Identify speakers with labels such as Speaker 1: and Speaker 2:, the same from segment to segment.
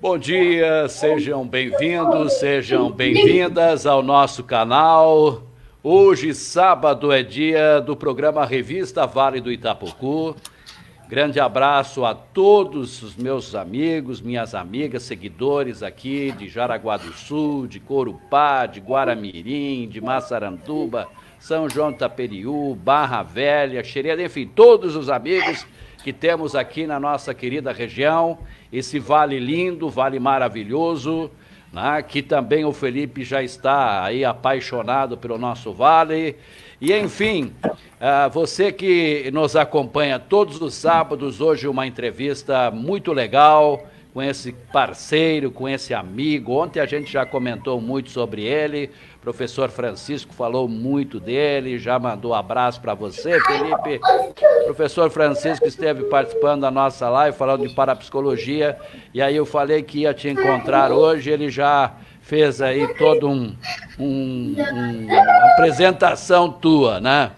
Speaker 1: Bom dia, sejam bem-vindos, sejam bem-vindas ao nosso canal. Hoje, sábado, é dia do programa Revista Vale do Itapocu. Grande abraço a todos os meus amigos, minhas amigas, seguidores aqui de Jaraguá do Sul, de Corupá, de Guaramirim, de Massaranduba, São João do Itaperiú, Barra Velha, Xereda, enfim, todos os amigos que temos aqui na nossa querida região, esse vale lindo, vale maravilhoso, né? Que também o Felipe já está aí apaixonado pelo nosso vale. E enfim, você que nos acompanha todos os sábados, hoje uma entrevista muito legal com esse parceiro, com esse amigo. Ontem a gente já comentou muito sobre ele, o professor Francisco falou muito dele, já mandou abraço para você, Felipe. O professor Francisco esteve participando da nossa live, falando de parapsicologia, e aí eu falei que ia te encontrar hoje, ele já fez aí toda uma apresentação tua, né?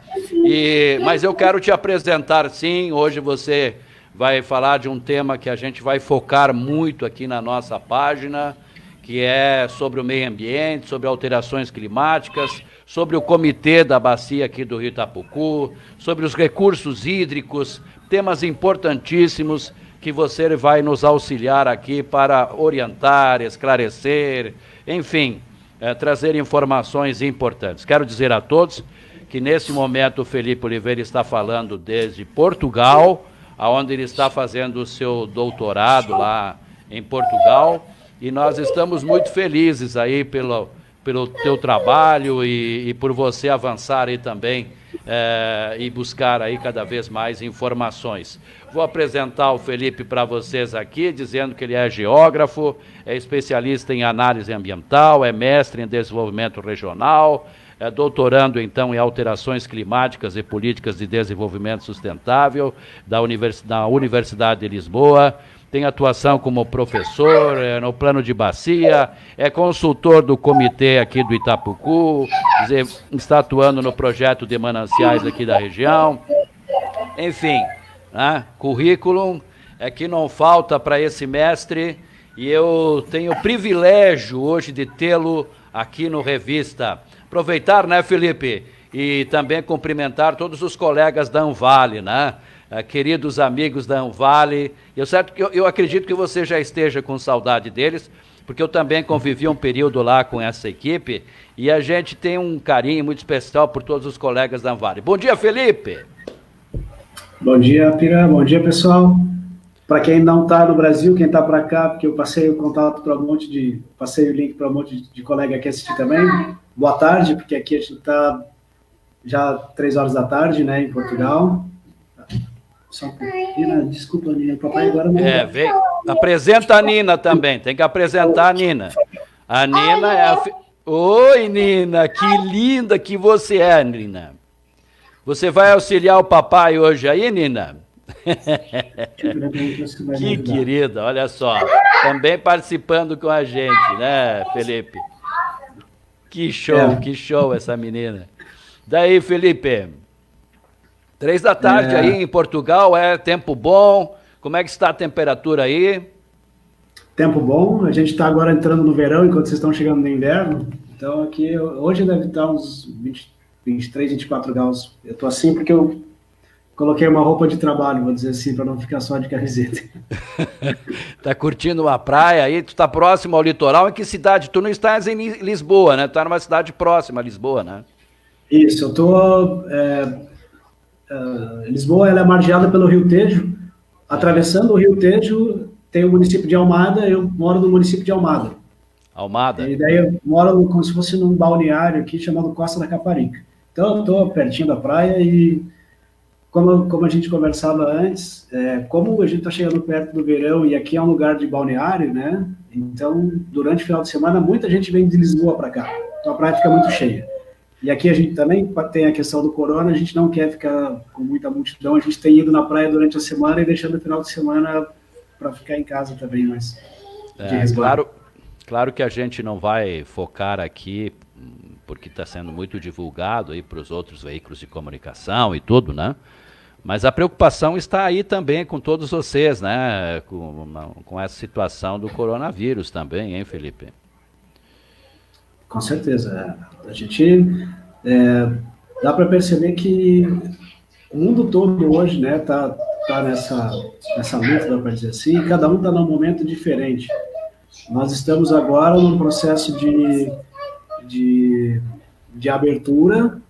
Speaker 1: Mas eu quero te apresentar, sim. Hoje você vai falar de um tema que a gente vai focar muito aqui na nossa página, que é sobre o meio ambiente, sobre alterações climáticas, sobre o comitê da bacia aqui do Rio Itapocu, sobre os recursos hídricos, temas importantíssimos que você vai nos auxiliar aqui para orientar, esclarecer, enfim, trazer informações importantes. Quero dizer a todos que nesse momento o Felipe Oliveira está falando desde Portugal, onde ele está fazendo o seu doutorado lá em Portugal, e nós estamos muito felizes aí pelo teu trabalho e por você avançar aí também e buscar aí cada vez mais informações. Vou apresentar o Felipe para vocês aqui, dizendo que ele é geógrafo, é especialista em análise ambiental, é mestre em desenvolvimento regional, é doutorando, então, em alterações climáticas e políticas de desenvolvimento sustentável da Universidade de Lisboa, tem atuação como professor no plano de bacia, é consultor do comitê aqui do Itapocu, está atuando no projeto de mananciais aqui da região. Enfim, né, currículo é que não falta para esse mestre, e eu tenho o privilégio hoje de tê-lo aqui no Revista. Aproveitar, né, Felipe, e também cumprimentar todos os colegas da Anvale, né? Queridos amigos da Anvale. Eu acredito que você já esteja com saudade deles, porque eu também convivi um período lá com essa equipe, e a gente tem um carinho muito especial por todos os colegas da Anvale. Bom dia, Felipe!
Speaker 2: Bom dia, Pira. Bom dia, pessoal. Para quem não está no Brasil, quem está para cá, porque eu passei o contato para passei o link para um monte de colega aqui assistir também. Boa tarde, porque aqui a gente está já 3 horas da tarde, né, em Portugal. Só um pouquinho, desculpa, Nina, o papai agora não...
Speaker 1: Vem. Apresenta a Nina também, tem que apresentar a Nina. A Nina é a... Oi, Nina, que linda que você é, Nina. Você vai auxiliar o papai hoje aí, Nina? Que querida, olha só. Também participando com a gente, né, Felipe? Que show essa menina. Daí, Felipe, 3 da tarde aí em Portugal, tempo bom. Como é que está a temperatura aí?
Speaker 2: Tempo bom, a gente está agora entrando no verão, enquanto vocês estão chegando no inverno. Então aqui, hoje deve estar uns 23, 24 graus. Eu estou assim porque eu coloquei uma roupa de trabalho, vou dizer assim, para não ficar só de camiseta.
Speaker 1: Tá curtindo a praia aí? Tu tá próximo ao litoral? Em que cidade? Tu não estás em Lisboa, né? Tu tá numa cidade próxima a Lisboa, né?
Speaker 2: Isso, eu tô... Lisboa, ela é margeada pelo Rio Tejo. Atravessando o Rio Tejo, tem o município de Almada. Eu moro no município de Almada.
Speaker 1: Almada?
Speaker 2: E daí eu moro como se fosse num balneário aqui chamado Costa da Caparica. Então eu estou pertinho da praia e como a gente conversava antes, como a gente está chegando perto do verão e aqui é um lugar de balneário, né? Então, durante o final de semana, muita gente vem de Lisboa para cá. Então a praia fica muito cheia. E aqui a gente também tem a questão do corona, a gente não quer ficar com muita multidão, a gente tem ido na praia durante a semana e deixando o final de semana para ficar em casa também, mas de resguardo.
Speaker 1: Claro que a gente não vai focar aqui, porque está sendo muito divulgado aí para os outros veículos de comunicação e tudo, né? Mas a preocupação está aí também com todos vocês, né? Com essa situação do coronavírus também, hein, Felipe?
Speaker 2: Com certeza. A gente dá para perceber que o mundo todo hoje, né, tá nessa luta, dá para dizer assim, e cada um está num momento diferente. Nós estamos agora num processo de abertura,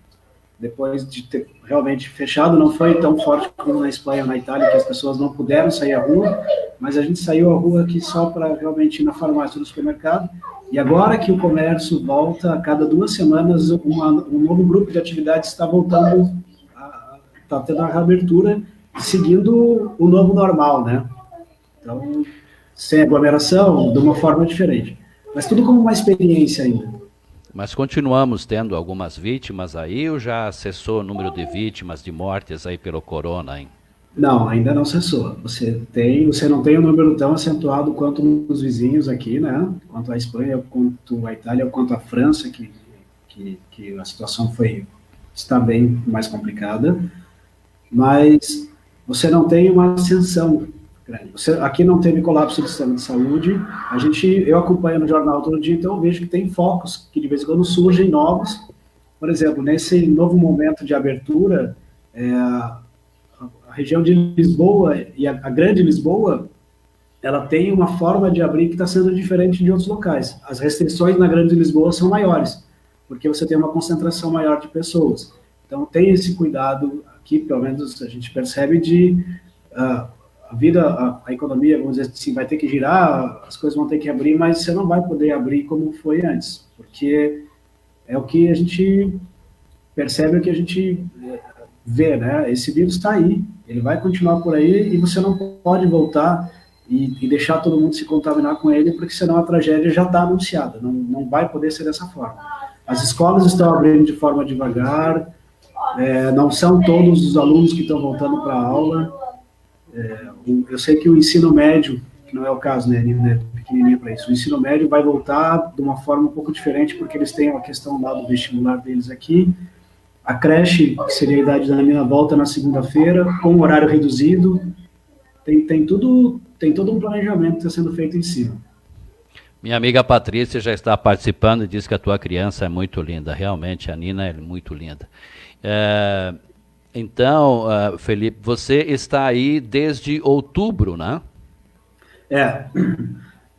Speaker 2: depois de ter realmente fechado, não foi tão forte como na Espanha ou na Itália, que as pessoas não puderam sair à rua, mas a gente saiu à rua aqui só para realmente ir na farmácia, no supermercado, e agora que o comércio volta, a cada 2 semanas, um novo grupo de atividades está voltando, está tendo a reabertura, seguindo o novo normal, né? Então, sem aglomeração, de uma forma diferente. Mas tudo como uma experiência ainda.
Speaker 1: Mas continuamos tendo algumas vítimas aí, ou já cessou o número de vítimas, de mortes aí pelo corona, hein?
Speaker 2: Não, ainda não cessou. Você não tem um número tão acentuado quanto nos vizinhos aqui, né? Quanto a Espanha, quanto a Itália, quanto a França, que a situação está bem mais complicada. Mas você não tem uma ascensão grande. Aqui não teve colapso do sistema de saúde. Eu acompanho no jornal todo dia, então eu vejo que tem focos que de vez em quando surgem novos. Por exemplo, nesse novo momento de abertura, a região de Lisboa e a grande Lisboa, ela tem uma forma de abrir que está sendo diferente de outros locais. As restrições na grande Lisboa são maiores, porque você tem uma concentração maior de pessoas. Então tem esse cuidado aqui, pelo menos a gente percebe a vida, a economia, vamos dizer assim, vai ter que girar, as coisas vão ter que abrir, mas você não vai poder abrir como foi antes, porque é o que a gente percebe, o que a gente vê, né? Esse vírus está aí, ele vai continuar por aí e você não pode voltar e deixar todo mundo se contaminar com ele, porque senão a tragédia já está anunciada, não vai poder ser dessa forma. As escolas estão abrindo de forma devagar, não são todos os alunos que estão voltando para a aula. Eu sei que o ensino médio, que não é o caso, né, é pequenininho para isso, o ensino médio vai voltar de uma forma um pouco diferente, porque eles têm a questão lá do vestibular deles aqui. A creche, que seria a idade da Nina, volta na segunda-feira, com horário reduzido. Tem todo um planejamento que está sendo feito em cima.
Speaker 1: Minha amiga Patrícia já está participando e diz que a tua criança é muito linda. Realmente, a Nina é muito linda. Então, Felipe, você está aí desde outubro, né?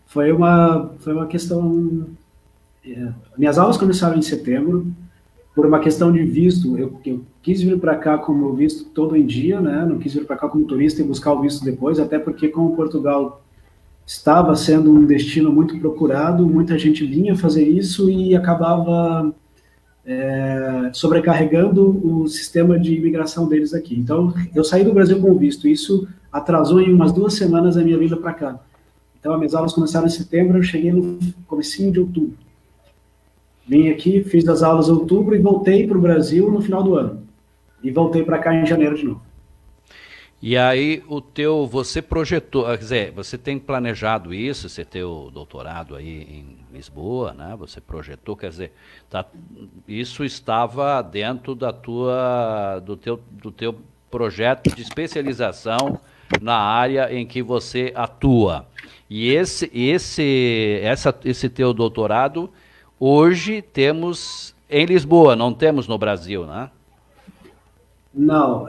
Speaker 2: Foi uma questão... minhas aulas começaram em setembro, por uma questão de visto. Eu quis vir para cá como visto todo em dia, né? Não quis vir para cá como turista e buscar o visto depois, até porque como Portugal estava sendo um destino muito procurado, muita gente vinha fazer isso e acabava sobrecarregando o sistema de imigração deles aqui. Então, eu saí do Brasil com visto, isso atrasou em umas 2 semanas a minha vinda para cá. Então, as minhas aulas começaram em setembro, eu cheguei no comecinho de outubro. Vim aqui, fiz as aulas em outubro e voltei para o Brasil no final do ano. E voltei para cá em janeiro de novo.
Speaker 1: E aí, você projetou, quer dizer, você tem planejado isso, você tem o doutorado aí em Lisboa, né? Você projetou, quer dizer, isso estava dentro do teu projeto de especialização na área em que você atua. E esse teu doutorado, hoje temos em Lisboa, não temos no Brasil, né?
Speaker 2: Não,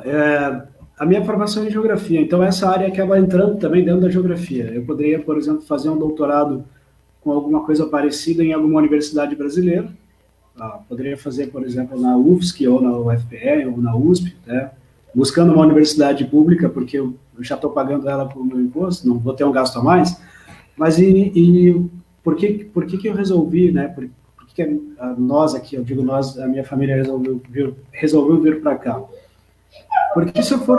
Speaker 2: a minha formação é em geografia, então essa área acaba entrando também dentro da geografia. Eu poderia, por exemplo, fazer um doutorado com alguma coisa parecida em alguma universidade brasileira. Poderia fazer, por exemplo, na UFSC, ou na UFPE, ou na USP, né? Buscando uma universidade pública, porque eu já estou pagando ela por meu imposto, não vou ter um gasto a mais. Mas por que eu resolvi, né? Por que nós aqui, eu digo nós, a minha família resolveu vir para cá? Porque se eu for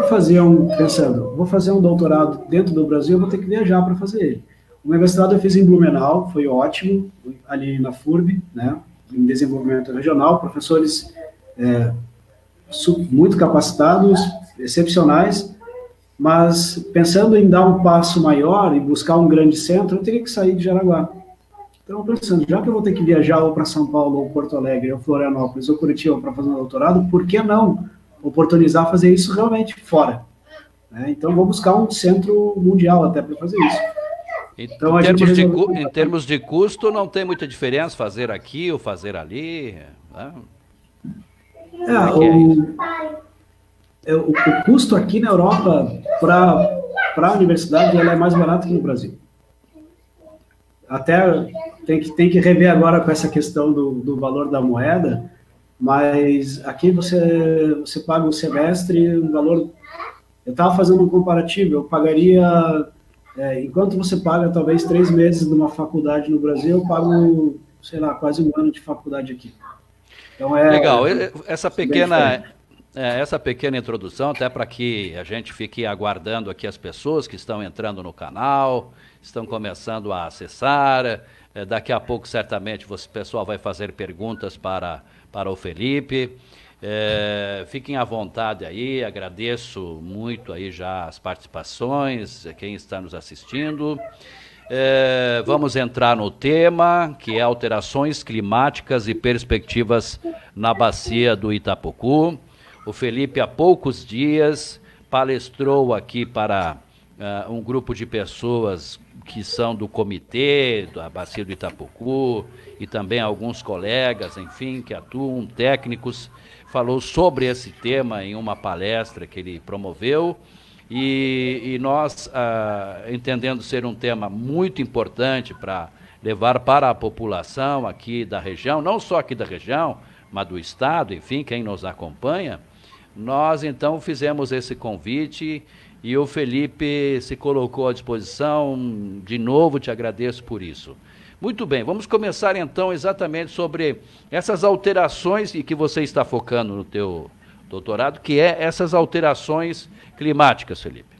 Speaker 2: vou fazer um doutorado dentro do Brasil, eu vou ter que viajar para fazer ele. O meu mestrado eu fiz em Blumenau, foi ótimo, ali na FURB, né, em desenvolvimento regional, professores muito capacitados, excepcionais, mas pensando em dar um passo maior e buscar um grande centro, eu teria que sair de Jaraguá. Então, pensando, já que eu vou ter que viajar ou para São Paulo, ou Porto Alegre, ou Florianópolis, ou Curitiba para fazer um doutorado, por que não oportunizar fazer isso realmente fora. Né? Então, vou buscar um centro mundial até para fazer isso.
Speaker 1: Então, em termos de custo, não tem muita diferença fazer aqui ou fazer ali? Né?
Speaker 2: O custo aqui na Europa para a universidade ela é mais barato que no Brasil. Até tem que rever agora com essa questão do valor da moeda, mas aqui você paga o semestre um valor... Eu estava fazendo um comparativo, eu pagaria... enquanto você paga talvez 3 meses de uma faculdade no Brasil, eu pago, sei lá, quase 1 ano de faculdade aqui. Então
Speaker 1: legal, essa pequena introdução, até para que a gente fique aguardando aqui as pessoas que estão entrando no canal, estão começando a acessar, daqui a pouco certamente o pessoal vai fazer perguntas para o Felipe. Fiquem à vontade aí, agradeço muito aí já as participações, quem está nos assistindo. Vamos entrar no tema, que é alterações climáticas e perspectivas na bacia do Itapocu. O Felipe, há poucos dias, palestrou aqui para um grupo de pessoas que são do comitê da bacia do Itapocu e também alguns colegas, enfim, que atuam, técnicos, falou sobre esse tema em uma palestra que ele promoveu e nós, entendendo ser um tema muito importante para levar para a população aqui da região, não só aqui da região, mas do estado, enfim, quem nos acompanha, nós então fizemos esse convite e o Felipe se colocou à disposição. De novo, te agradeço por isso. Muito bem, vamos começar então exatamente sobre essas alterações e que você está focando no teu doutorado, que é essas alterações climáticas, Felipe.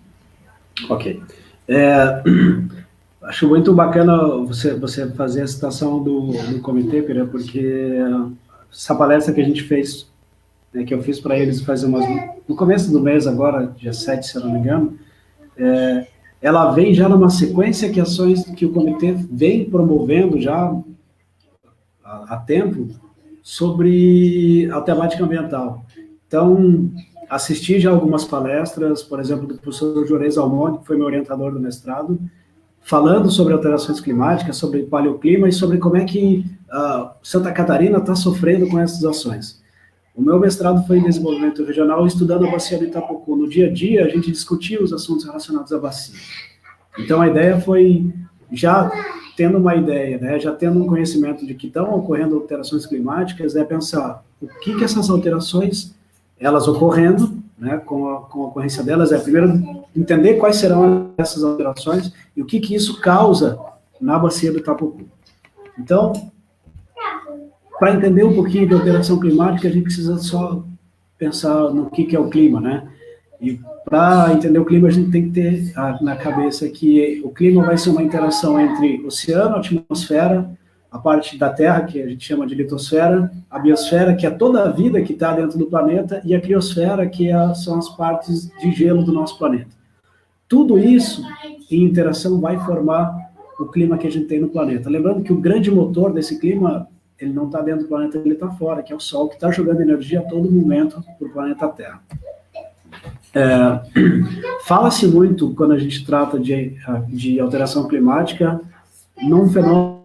Speaker 2: Ok. Acho muito bacana você fazer a citação do comitê, Pira, porque essa palestra que a gente fez, que eu fiz para eles no começo do mês agora, dia 7, se eu não me engano, ela vem já numa sequência de ações que o comitê vem promovendo já há tempo sobre a temática ambiental. Então, assisti já algumas palestras, por exemplo, do professor Juarez Almonte, que foi meu orientador do mestrado, falando sobre alterações climáticas, sobre paleoclima e sobre como é que Santa Catarina está sofrendo com essas ações. O meu mestrado foi em desenvolvimento regional, estudando a bacia do Itapocu. No dia a dia, a gente discutia os assuntos relacionados à bacia. Então, a ideia foi, já tendo uma ideia, né, já tendo um conhecimento de que estão ocorrendo alterações climáticas, pensar o que essas alterações, elas ocorrendo, né, com a ocorrência delas, primeiro entender quais serão essas alterações e o que isso causa na bacia do Itapocu. Então, para entender um pouquinho de alteração climática, a gente precisa só pensar no que é o clima, né? E para entender o clima, a gente tem que ter na cabeça que o clima vai ser uma interação entre oceano, atmosfera, a parte da Terra, que a gente chama de litosfera, a biosfera, que é toda a vida que está dentro do planeta, e a criosfera, que são as partes de gelo do nosso planeta. Tudo isso, em interação, vai formar o clima que a gente tem no planeta. Lembrando que o grande motor desse clima, ele não está dentro do planeta, ele está fora, que é o Sol, que está jogando energia a todo momento para o planeta Terra. Fala-se muito, quando a gente trata de alteração climática, num fenômeno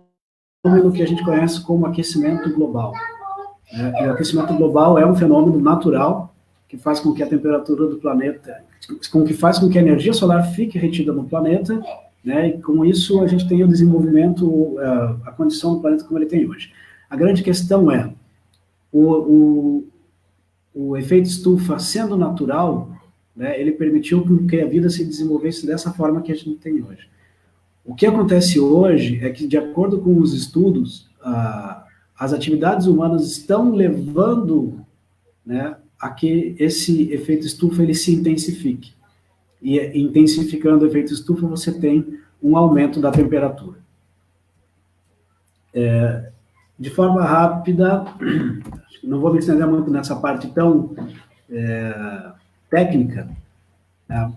Speaker 2: que a gente conhece como aquecimento global. E o aquecimento global é um fenômeno natural que faz com que a temperatura do planeta, que faz com que a energia solar fique retida no planeta, né, e com isso a gente tem o desenvolvimento, a condição do planeta como ele tem hoje. A grande questão é, o efeito estufa sendo natural, né, ele permitiu que a vida se desenvolvesse dessa forma que a gente tem hoje. O que acontece hoje é que, de acordo com os estudos, as atividades humanas estão levando, né, a que esse efeito estufa ele se intensifique. E intensificando o efeito estufa, você tem um aumento da temperatura. De forma rápida, não vou me estender muito nessa parte tão técnica, né?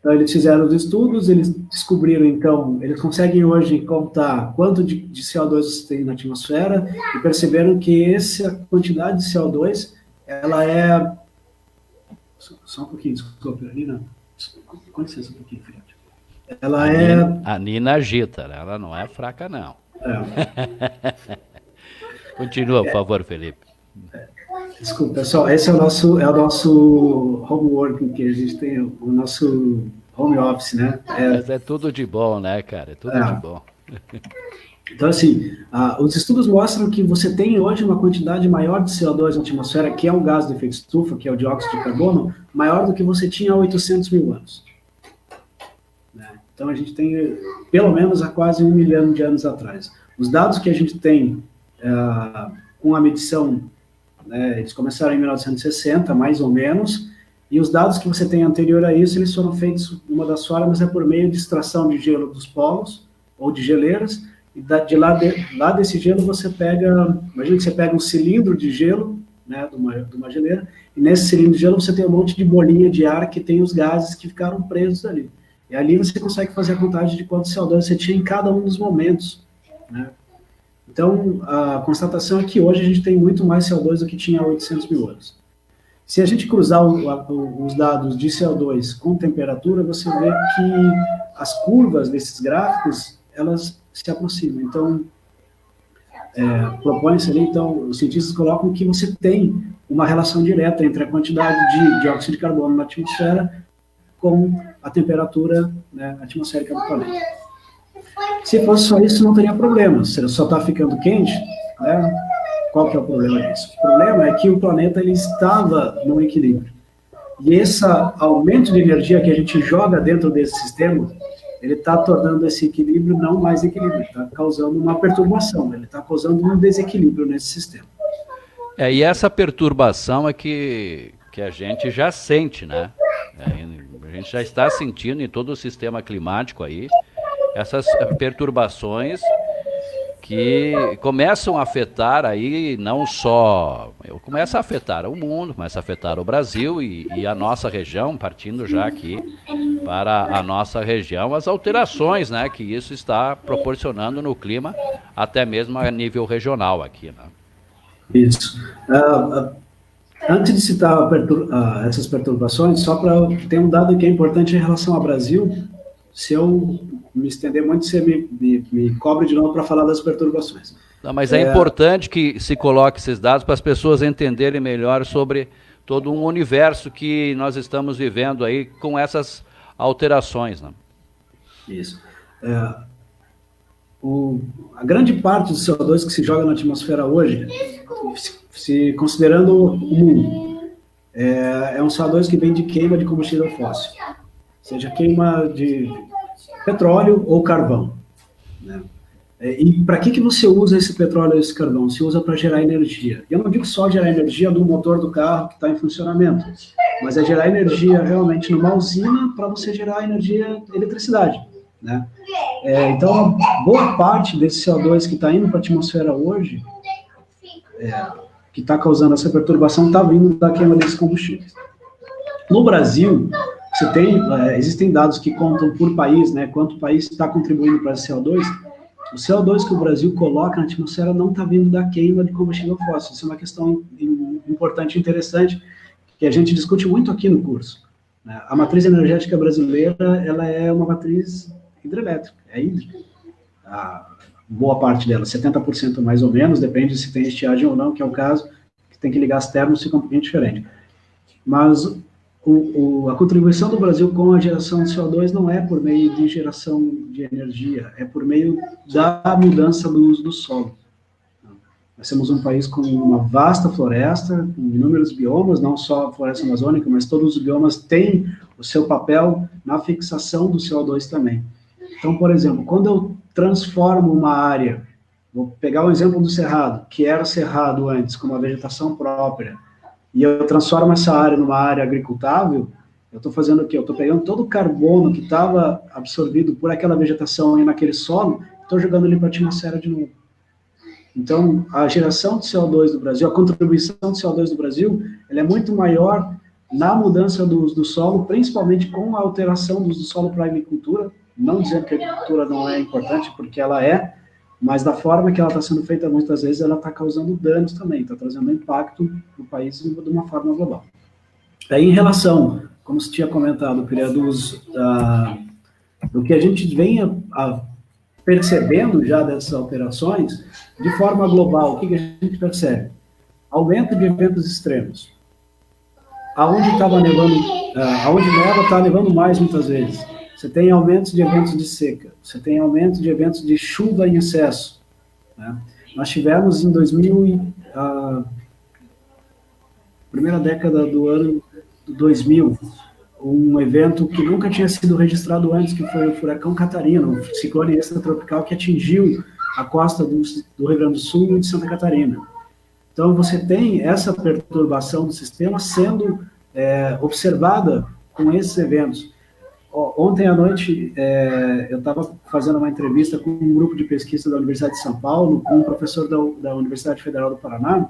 Speaker 2: Então, eles fizeram os estudos, eles descobriram, então, eles conseguem hoje contar quanto de CO2 você tem na atmosfera e perceberam que essa quantidade de CO2, ela é Só um pouquinho, desculpa, Nina. Com licença um pouquinho, Fred. Ela é...
Speaker 1: A Nina agita, né? Ela não é fraca, não. Continua, por favor, Felipe.
Speaker 2: Desculpa, pessoal, esse é o nosso homework, que a gente tem, o nosso home office, né?
Speaker 1: Mas é tudo de bom, né, cara? É tudo de bom.
Speaker 2: Então, assim, os estudos mostram que você tem hoje uma quantidade maior de CO2 na atmosfera, que é o gás do efeito estufa, que é o dióxido de carbono, maior do que você tinha há 800 mil anos. Né? Então, a gente tem, pelo menos, há quase 1 milhão de anos atrás. Os dados que a gente tem com a medição, né, eles começaram em 1960, mais ou menos, e os dados que você tem anterior a isso, eles foram feitos, uma das formas é por meio de extração de gelo dos polos, ou de geleiras, e lá desse gelo você pega, imagina que você pega um cilindro de gelo, né, de uma geleira, e nesse cilindro de gelo você tem um monte de bolinha de ar que tem os gases que ficaram presos ali. E ali você consegue fazer a contagem de quanto CO2 você tinha em cada um dos momentos, né? Então, a constatação é que hoje a gente tem muito mais CO2 do que tinha há 800 mil anos. Se a gente cruzar os dados de CO2 com temperatura, você vê que as curvas desses gráficos, elas se aproximam. Então, propõe-se ali, então, os cientistas colocam que você tem uma relação direta entre a quantidade de dióxido de carbono na atmosfera com a temperatura, né, atmosférica do planeta. Se fosse só isso, não teria problema. Se ele só está ficando quente, né, qual que é o problema disso? O problema é que o planeta ele estava no equilíbrio. E esse aumento de energia que a gente joga dentro desse sistema, ele está tornando esse equilíbrio não mais equilíbrio, está causando uma perturbação, ele está causando um desequilíbrio nesse sistema.
Speaker 1: E essa perturbação é que a gente já sente, né? A gente já está sentindo em todo o sistema climático aí, essas perturbações que começam a afetar aí não só, começa a afetar o mundo, começa a afetar o Brasil e a nossa região, partindo já aqui para a nossa região, as alterações, né, que isso está proporcionando no clima, até mesmo a nível regional aqui, né?
Speaker 2: Isso. Antes de citar essas perturbações, só para ter um dado que é importante em relação ao Brasil, se eu me estender muito, você me cobre de novo para falar das perturbações.
Speaker 1: Não, mas é importante que se coloque esses dados para as pessoas entenderem melhor sobre todo um universo que nós estamos vivendo aí com essas alterações, né? Isso.
Speaker 2: A grande parte do CO2 que se joga na atmosfera hoje, se considerando o mundo, é um CO2 que vem de queima de combustível fóssil, seja queima de petróleo ou carvão, né? E para que você usa esse petróleo ou esse carvão? Se usa para gerar energia. Eu não digo só gerar energia do motor do carro que está em funcionamento, mas é gerar energia realmente numa usina para você gerar energia, eletricidade, né? Então, boa parte desse CO2 que está indo para a atmosfera hoje, que está causando essa perturbação, está vindo da queima desses combustíveis. No Brasil, existem dados que contam por país, né, quanto o país está contribuindo para esse CO2. O CO2 que o Brasil coloca na atmosfera não está vindo da queima de combustível fóssil. Isso é uma questão importante e interessante, que a gente discute muito aqui no curso. A matriz energética brasileira, ela é uma matriz hidrelétrica, é hídrica. A boa parte dela, 70% mais ou menos, depende se tem estiagem ou não, que é o caso, que tem que ligar as termos, fica um pouquinho diferente. Mas a contribuição do Brasil com a geração de CO2 não é por meio de geração de energia, é por meio da mudança do uso do solo. Nós temos um país com uma vasta floresta, com inúmeros biomas, não só a floresta amazônica, mas todos os biomas têm o seu papel na fixação do CO2 também. Então, por exemplo, quando eu transformo uma área, vou pegar o exemplo do cerrado, que era cerrado antes, com uma vegetação própria, e eu transformo essa área numa área agricultável, eu estou fazendo o quê? Eu estou pegando todo o carbono que estava absorvido por aquela vegetação e naquele solo, estou jogando ele para a atmosfera de novo. Então, a geração de CO2 do Brasil, a contribuição de CO2 do Brasil, ela é muito maior na mudança do uso do solo, principalmente com a alteração do uso do solo para a agricultura, não dizendo que a agricultura não é importante, porque ela é, mas da forma que ela está sendo feita, muitas vezes, ela está causando danos também, está trazendo impacto no país de uma forma global. Em relação, como você tinha comentado, do que a gente vem percebendo já dessas alterações, de forma global, o que a gente percebe? Aumento de eventos extremos. Aonde estava nevando, aonde neva está nevando mais muitas vezes. Você tem aumentos de eventos de seca, você tem aumento de eventos de chuva em excesso, né? Nós tivemos em primeira década do ano 2000, um evento que nunca tinha sido registrado antes, que foi o furacão Catarina, um ciclone extratropical que atingiu a costa do Rio Grande do Sul e de Santa Catarina. Então, você tem essa perturbação do sistema sendo observada com esses eventos. Ontem à noite, eu estava fazendo uma entrevista com um grupo de pesquisa da Universidade de São Paulo, com um professor da Universidade Federal do Paraná,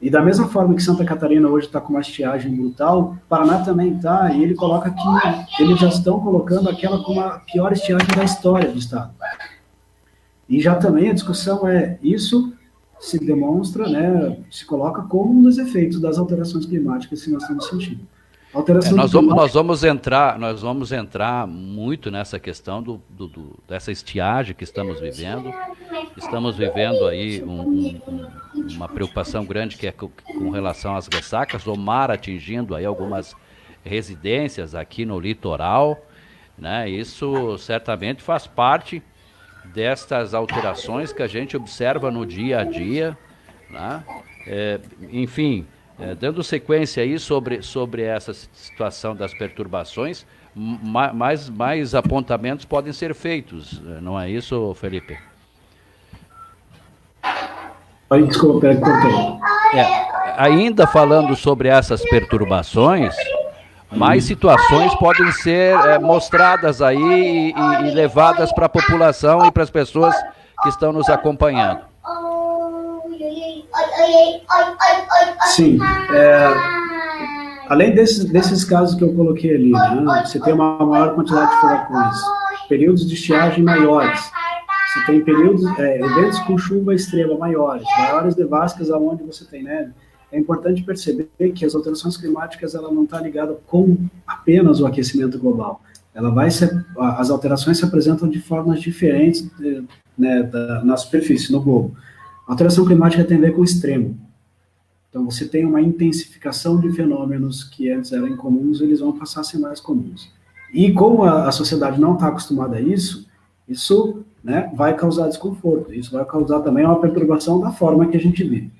Speaker 2: e da mesma forma que Santa Catarina hoje está com uma estiagem brutal, Paraná também está, e ele coloca que eles já estão colocando aquela como a pior estiagem da história do estado. E já também a discussão isso se demonstra, né, se coloca como um dos efeitos das alterações climáticas que nós estamos sentindo.
Speaker 1: Nós vamos entrar muito nessa questão dessa estiagem que estamos vivendo. Estamos vivendo aí uma preocupação grande que é com relação às ressacas, o mar atingindo aí algumas residências aqui no litoral, né? Isso certamente faz parte destas alterações que a gente observa no dia a dia, né? Enfim, dando sequência aí sobre essa situação das perturbações, mais apontamentos podem ser feitos, não é isso, Felipe?
Speaker 2: Desculpa, cortei.
Speaker 1: Ainda falando sobre essas perturbações, mais situações podem ser mostradas aí e levadas para a população e para as pessoas que estão nos acompanhando.
Speaker 2: Sim. Além desses casos que eu coloquei ali, né, você tem uma maior quantidade de furacões, períodos de estiagem maiores, você tem eventos com chuva extrema maiores nevascas aonde você tem neve. É importante perceber que as alterações climáticas ela não está ligada com apenas o aquecimento global. As alterações se apresentam de formas diferentes, né, na superfície, no globo. A alteração climática tem a ver com o extremo. Então, você tem uma intensificação de fenômenos que antes eram incomuns, eles vão passar a ser mais comuns. E como a sociedade não está acostumada a isso, né, vai causar desconforto. Isso vai causar também uma perturbação da forma que a gente vive.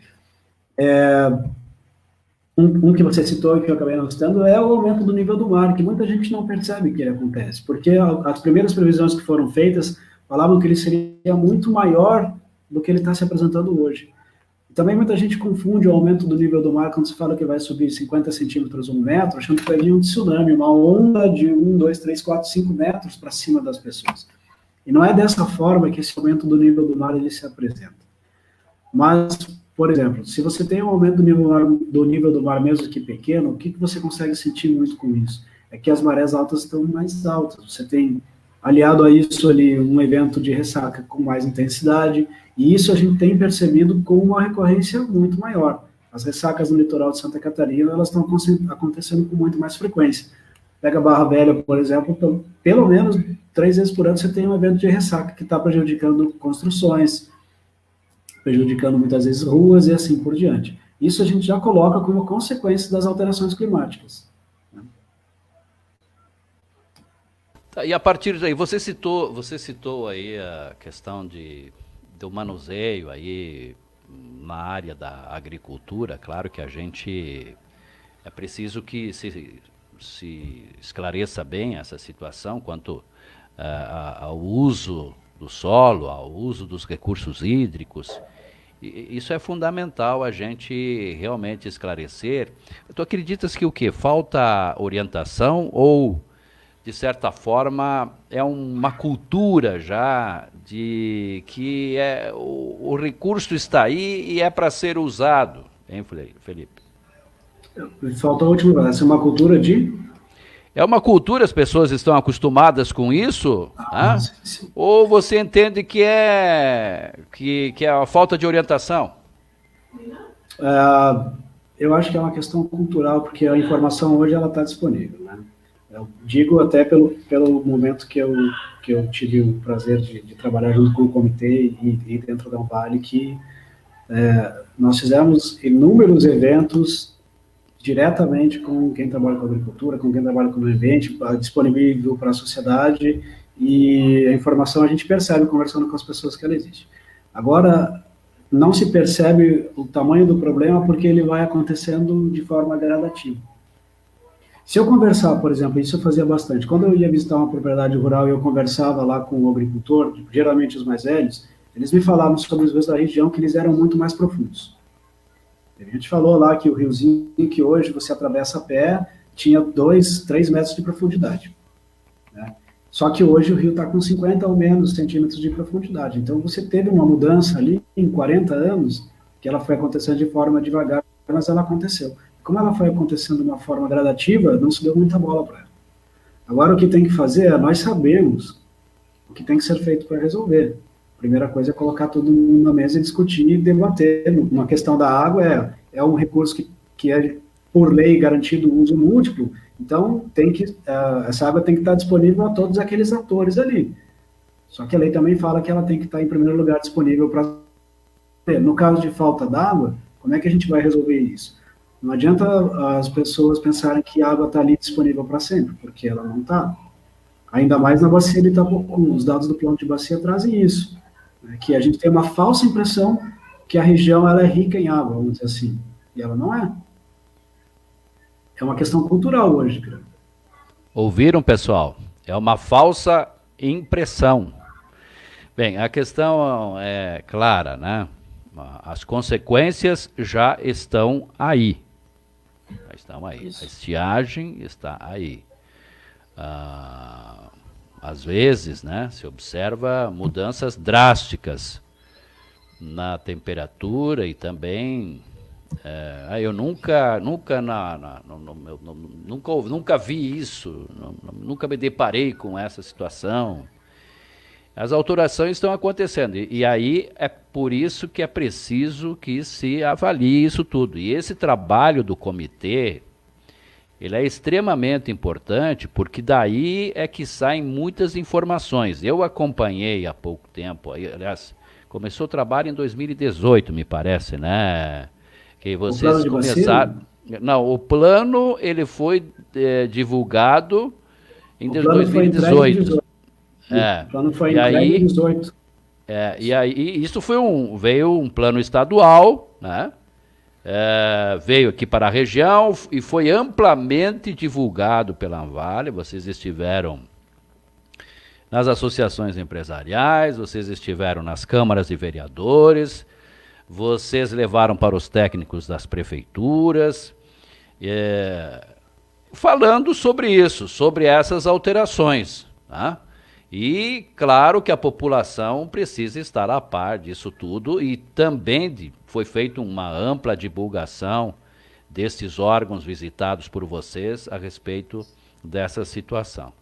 Speaker 2: Um que você citou e que eu acabei não citando é o aumento do nível do mar, que muita gente não percebe que ele acontece, porque as primeiras previsões que foram feitas falavam que ele seria muito maior do que ele está se apresentando hoje. Também muita gente confunde o aumento do nível do mar quando se fala que vai subir 50 centímetros, 1 metro, achando que vai vir um tsunami, uma onda de 1, 2, 3, 4, 5 metros para cima das pessoas. E não é dessa forma que esse aumento do nível do mar ele se apresenta. Mas, por exemplo, se você tem um aumento do nível do mar mesmo que pequeno, o que você consegue sentir muito com isso? É que as marés altas estão mais altas. Você tem, aliado a isso ali, um evento de ressaca com mais intensidade, e isso a gente tem percebido com uma recorrência muito maior. As ressacas no litoral de Santa Catarina, elas estão acontecendo com muito mais frequência. Pega a Barra Velha, por exemplo, pelo menos 3 vezes por ano você tem um evento de ressaca que está prejudicando construções, prejudicando muitas vezes ruas e assim por diante. Isso a gente já coloca como consequência das alterações climáticas.
Speaker 1: E a partir daí, você citou aí a questão do manuseio aí na área da agricultura. Claro que é preciso que se esclareça bem essa situação quanto ao uso do solo, ao uso dos recursos hídricos. E isso é fundamental a gente realmente esclarecer. Tu acreditas que o quê? Falta orientação ou, de certa forma, é uma cultura já de que o recurso está aí e é para ser usado, hein, Felipe?
Speaker 2: Falta a última, essa é uma cultura de...
Speaker 1: É uma cultura, as pessoas estão acostumadas com isso? Né?
Speaker 2: Sim.
Speaker 1: Ou você entende que é a falta de orientação?
Speaker 2: eu acho que é uma questão cultural, porque a informação hoje ela está disponível, né? Eu digo até pelo momento que eu tive o prazer de trabalhar junto com o comitê e dentro da Vale, que nós fizemos inúmeros eventos diretamente com quem trabalha com agricultura, com quem trabalha com o meio ambiente, disponível para a sociedade, e a informação a gente percebe conversando com as pessoas que ela existe. Agora, não se percebe o tamanho do problema porque ele vai acontecendo de forma gradativa. Se eu conversar, por exemplo, isso eu fazia bastante, quando eu ia visitar uma propriedade rural e eu conversava lá com o agricultor, geralmente os mais velhos, eles me falavam sobre os rios da região que eles eram muito mais profundos. A gente falou lá que o riozinho que hoje você atravessa a pé tinha 2, 3 metros de profundidade, né? Só que hoje o rio está com 50 ou menos centímetros de profundidade. Então você teve uma mudança ali em 40 anos, que ela foi acontecendo de forma devagar, mas ela aconteceu. Como ela foi acontecendo de uma forma gradativa, não se deu muita bola para ela. Agora o que tem que fazer é, nós sabemos o que tem que ser feito para resolver. A primeira coisa é colocar todo mundo na mesa e discutir e debater. Uma questão da água é um recurso que é, por lei, garantido o uso múltiplo, então essa água tem que estar disponível a todos aqueles atores ali. Só que a lei também fala que ela tem que estar, em primeiro lugar, disponível para... No caso de falta d'água, como é que a gente vai resolver isso? Não adianta as pessoas pensarem que a água está ali disponível para sempre, porque ela não está. Ainda mais na bacia de Itapucu. Os dados do plano de bacia trazem isso, né, que a gente tem uma falsa impressão que a região ela é rica em água, vamos dizer assim, e ela não é. É uma questão cultural hoje, cara.
Speaker 1: Ouviram, pessoal? É uma falsa impressão. Bem, a questão é clara, né? As consequências já estão aí. Já estão aí. Isso. A estiagem está aí. Às vezes, né, se observa mudanças drásticas na temperatura e também... eu nunca vi isso, nunca me deparei com essa situação. As alterações estão acontecendo e aí é por isso que é preciso que se avalie isso tudo. E esse trabalho do comitê, ele é extremamente importante porque daí é que saem muitas informações. Eu acompanhei há pouco tempo, aliás, começou o trabalho em 2018, me parece, né? Que vocês começaram... Não, o plano ele foi divulgado em 2018.
Speaker 2: O plano foi entregue em 2018.
Speaker 1: E aí isso veio um plano estadual, né? Veio aqui para a região e foi amplamente divulgado pela Anvale. Vocês estiveram nas associações empresariais, vocês estiveram nas câmaras de vereadores, vocês levaram para os técnicos das prefeituras, falando sobre isso, sobre essas alterações, tá? E claro que a população precisa estar a par disso tudo e também foi feita uma ampla divulgação destes órgãos visitados por vocês a respeito dessa situação.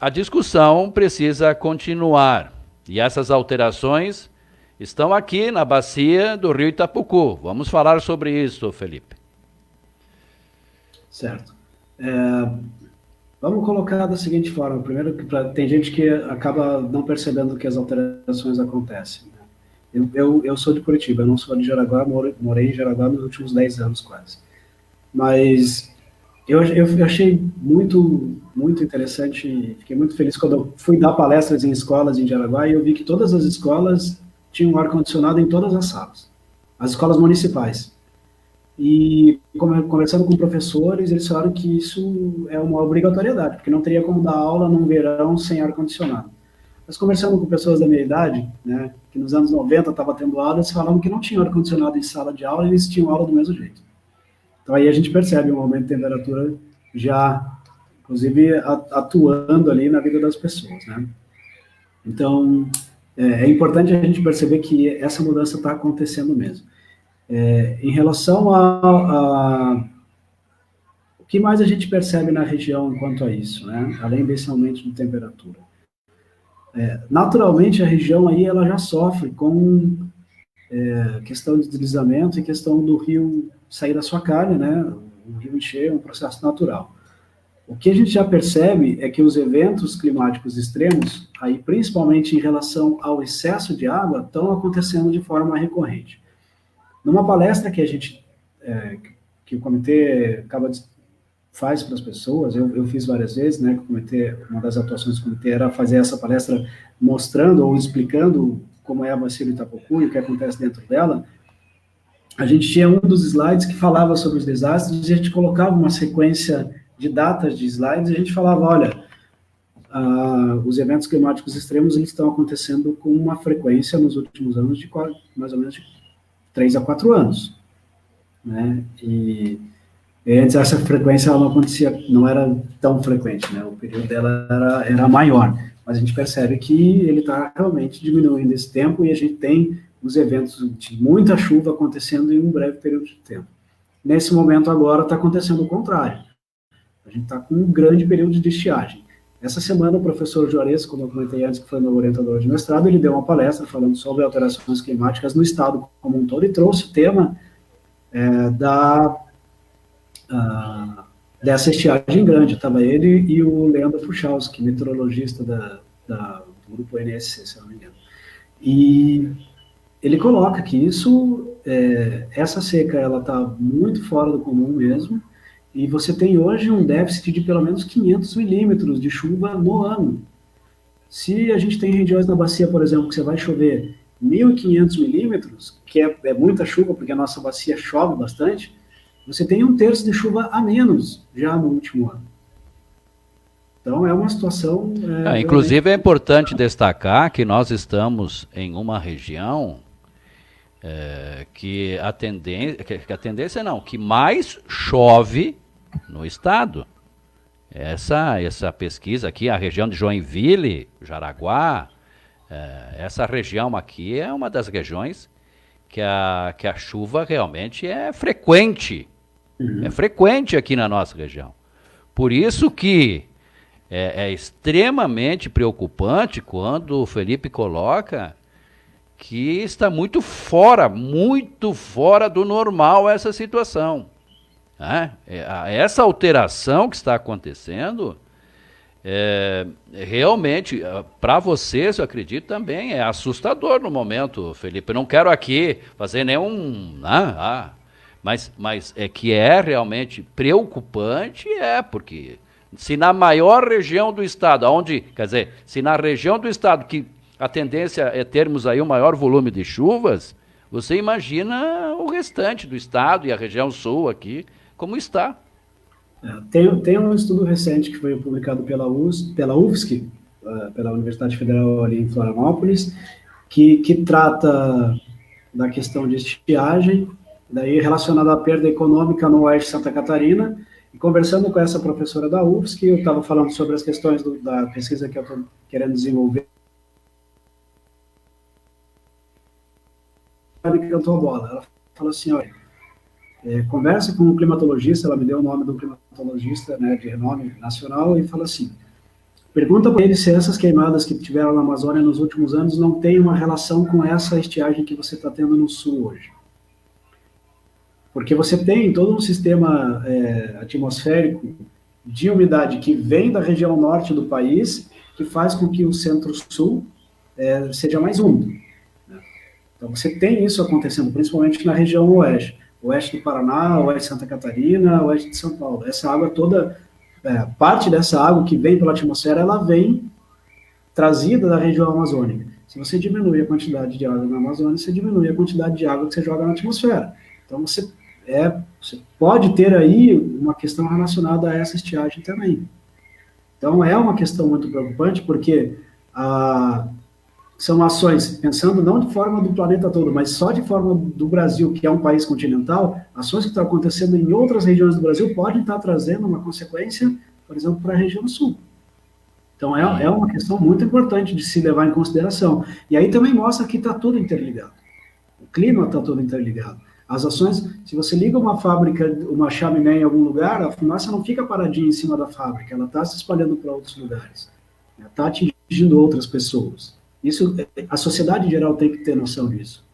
Speaker 1: A discussão precisa continuar e essas alterações estão aqui na bacia do rio Itapucu. Vamos falar sobre isso, Felipe.
Speaker 2: Certo. Vamos colocar da seguinte forma. Primeiro, tem gente que acaba não percebendo que as alterações acontecem, né? Eu sou de Curitiba, eu não sou de Jaraguá, morei em Jaraguá nos últimos 10 anos quase. Mas eu achei muito, muito interessante, fiquei muito feliz quando eu fui dar palestras em escolas em Jaraguá e eu vi que todas as escolas tinham ar-condicionado em todas as salas, as escolas municipais. E conversando com professores, eles falaram que isso é uma obrigatoriedade, porque não teria como dar aula num verão sem ar-condicionado. Mas conversando com pessoas da minha idade, né, que nos anos 90 estava tendo aula, eles falavam que não tinha ar-condicionado em sala de aula e eles tinham aula do mesmo jeito. Então aí a gente percebe um aumento de temperatura já, inclusive, atuando ali na vida das pessoas, né? Então, é importante a gente perceber que essa mudança está acontecendo mesmo. Em relação o que mais a gente percebe na região quanto a isso, né? Além desse aumento de temperatura. Naturalmente, a região aí ela já sofre com questão de deslizamento e questão do rio sair da sua calha, né? O rio encher é um processo natural. O que a gente já percebe é que os eventos climáticos extremos, aí principalmente em relação ao excesso de água, estão acontecendo de forma recorrente. Numa palestra que a gente, que o comitê faz para as pessoas, eu fiz várias vezes, né? Que o comitê, uma das atuações do comitê era fazer essa palestra mostrando ou explicando como é a bacia do Itapocu e o que acontece dentro dela. A gente tinha um dos slides que falava sobre os desastres e a gente colocava uma sequência de datas de slides e a gente falava, olha, os eventos climáticos extremos eles estão acontecendo com uma frequência nos últimos anos de mais ou menos de 3 a 4 anos, né? E antes essa frequência ela não acontecia, não era tão frequente, né? O período dela era maior, mas a gente percebe que ele está realmente diminuindo esse tempo e a gente tem os eventos de muita chuva acontecendo em um breve período de tempo. Nesse momento agora está acontecendo o contrário. A gente está com um grande período de estiagem. Essa semana o professor Juarez, como eu comentei antes, que foi meu orientador de mestrado, ele deu uma palestra falando sobre alterações climáticas no estado como um todo e trouxe o tema dessa estiagem grande. Estava ele e o Leandro Fuchalski, meteorologista do grupo NSC, se não me engano. E ele coloca que essa seca ela está muito fora do comum mesmo, e você tem hoje um déficit de pelo menos 500 milímetros de chuva no ano. Se a gente tem regiões na bacia, por exemplo, que você vai chover 1.500 milímetros, que é muita chuva, porque a nossa bacia chove bastante, você tem 1/3 de chuva a menos já no último ano. Então, é uma situação...
Speaker 1: inclusive, é importante destacar que nós estamos em uma região que a tendência não, que mais chove no estado. Essa pesquisa aqui, a região de Joinville, Jaraguá, essa região aqui é uma das regiões que a chuva realmente é frequente. É frequente aqui na nossa região. Por isso que é extremamente preocupante quando o Felipe coloca que está muito fora do normal essa situação. Né? Essa alteração que está acontecendo, realmente, para vocês, eu acredito também, é assustador no momento, Felipe. Eu não quero aqui fazer nenhum... mas é que é realmente preocupante, porque se na maior região do estado, se na região do estado que a tendência é termos aí um maior volume de chuvas, você imagina o restante do estado e a região sul aqui, como está.
Speaker 2: Tem um estudo recente que foi publicado pela UFSC, pela Universidade Federal ali em Florianópolis, que trata da questão de estiagem, daí relacionada à perda econômica no oeste de Santa Catarina, e conversando com essa professora da UFSC, eu estava falando sobre as questões da pesquisa que eu estou querendo desenvolver, ela cantou a bola. Ela falou assim, olha, conversa com um climatologista, ela me deu o nome do climatologista, né, de renome nacional, e fala assim, pergunta para ele se essas queimadas que tiveram na Amazônia nos últimos anos não têm uma relação com essa estiagem que você está tendo no sul hoje. Porque você tem todo um sistema atmosférico de umidade que vem da região norte do país, que faz com que o centro-sul seja mais úmido. Então, você tem isso acontecendo, principalmente na região oeste. Oeste do Paraná, oeste de Santa Catarina, oeste de São Paulo. Essa água toda, parte dessa água que vem pela atmosfera, ela vem trazida da região amazônica. Se você diminui a quantidade de água na Amazônia, você diminui a quantidade de água que você joga na atmosfera. Então, você pode ter aí uma questão relacionada a essa estiagem também. Então, é uma questão muito preocupante, porque são ações, pensando não de forma do planeta todo, mas só de forma do Brasil, que é um país continental, ações que estão acontecendo em outras regiões do Brasil podem estar trazendo uma consequência, por exemplo, para a região sul. Então, é uma questão muito importante de se levar em consideração. E aí também mostra que está tudo interligado. O clima está todo interligado. As ações, se você liga uma fábrica, uma chaminé em algum lugar, a fumaça não fica paradinha em cima da fábrica, ela está se espalhando para outros lugares. Ela está atingindo outras pessoas. Isso, a sociedade em geral tem que ter noção disso.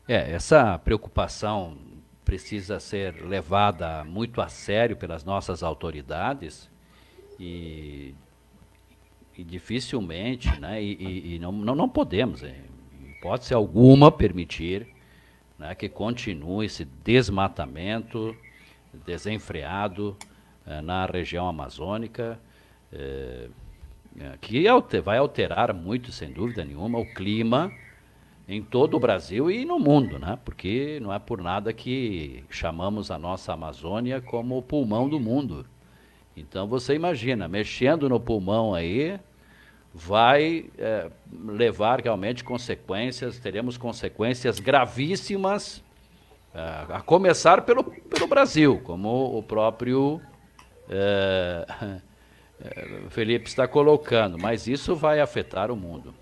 Speaker 1: Essa preocupação precisa ser levada muito a sério pelas nossas autoridades e, e dificilmente, né, e não podemos, em hipótese alguma, permitir, né, que continue esse desmatamento desenfreado na região amazônica, que vai alterar muito, sem dúvida nenhuma, o clima em todo o Brasil e no mundo, né? Porque não é por nada que chamamos a nossa Amazônia como o pulmão do mundo. Então você imagina, mexendo no pulmão aí, vai levar realmente consequências, teremos consequências gravíssimas, a começar pelo Brasil, como o próprio Felipe está colocando, mas isso vai afetar o mundo.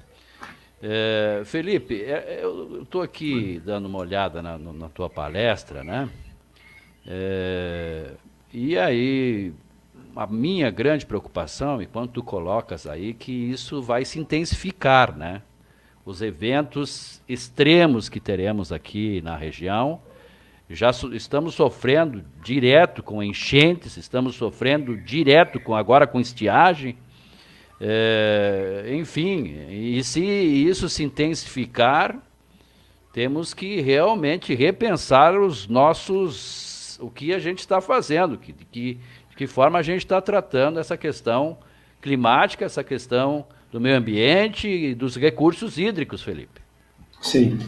Speaker 1: Felipe, eu estou aqui dando uma olhada na tua palestra, né? E aí, a minha grande preocupação, enquanto tu colocas aí, que isso vai se intensificar, né? Os eventos extremos que teremos aqui na região, já estamos sofrendo direto com enchentes, estamos sofrendo direto agora com estiagem. Enfim, e se isso se intensificar, temos que realmente repensar o que a gente está fazendo, de que forma a gente está tratando essa questão climática, essa questão do meio ambiente e dos recursos hídricos, Felipe.
Speaker 2: Sim,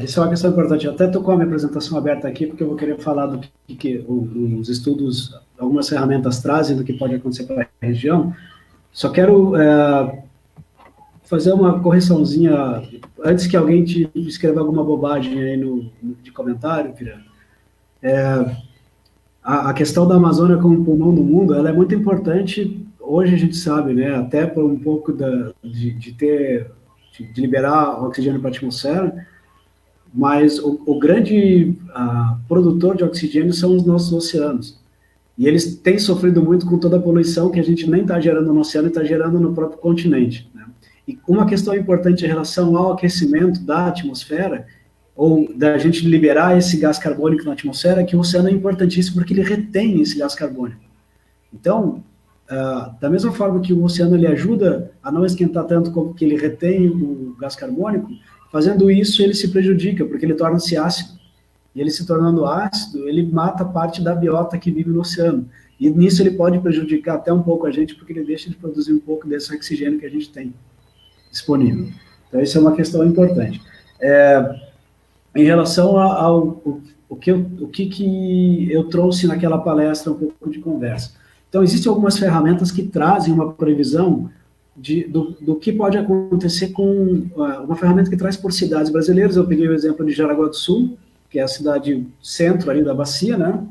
Speaker 2: isso é uma questão importante. Eu até estou com a minha apresentação aberta aqui, porque eu vou querer falar do que os estudos, algumas ferramentas trazem do que pode acontecer para a região. Só quero fazer uma correçãozinha, antes que alguém te escreva alguma bobagem aí de comentário, Pirani. A questão da Amazônia como pulmão do mundo, ela é muito importante, hoje a gente sabe, né, até por um pouco de liberar oxigênio para a atmosfera, mas o grande produtor de oxigênio são os nossos oceanos. E eles têm sofrido muito com toda a poluição que a gente nem está gerando no oceano e está gerando no próprio continente, né? E uma questão importante em relação ao aquecimento da atmosfera, ou da gente liberar esse gás carbônico na atmosfera, é que o oceano é importantíssimo porque ele retém esse gás carbônico. Então, da mesma forma que o oceano ele ajuda a não esquentar tanto como que ele retém o gás carbônico, fazendo isso ele se prejudica, porque ele torna-se ácido. E ele se tornando ácido, ele mata parte da biota que vive no oceano. E nisso ele pode prejudicar até um pouco a gente, porque ele deixa de produzir um pouco desse oxigênio que a gente tem disponível. Então, isso é uma questão importante. Em relação ao que eu trouxe naquela palestra, um pouco de conversa. Então, existem algumas ferramentas que trazem uma previsão do que pode acontecer com uma ferramenta que traz por cidades brasileiras. Eu peguei o exemplo de Jaraguá do Sul, que é a cidade centro ali da bacia, né?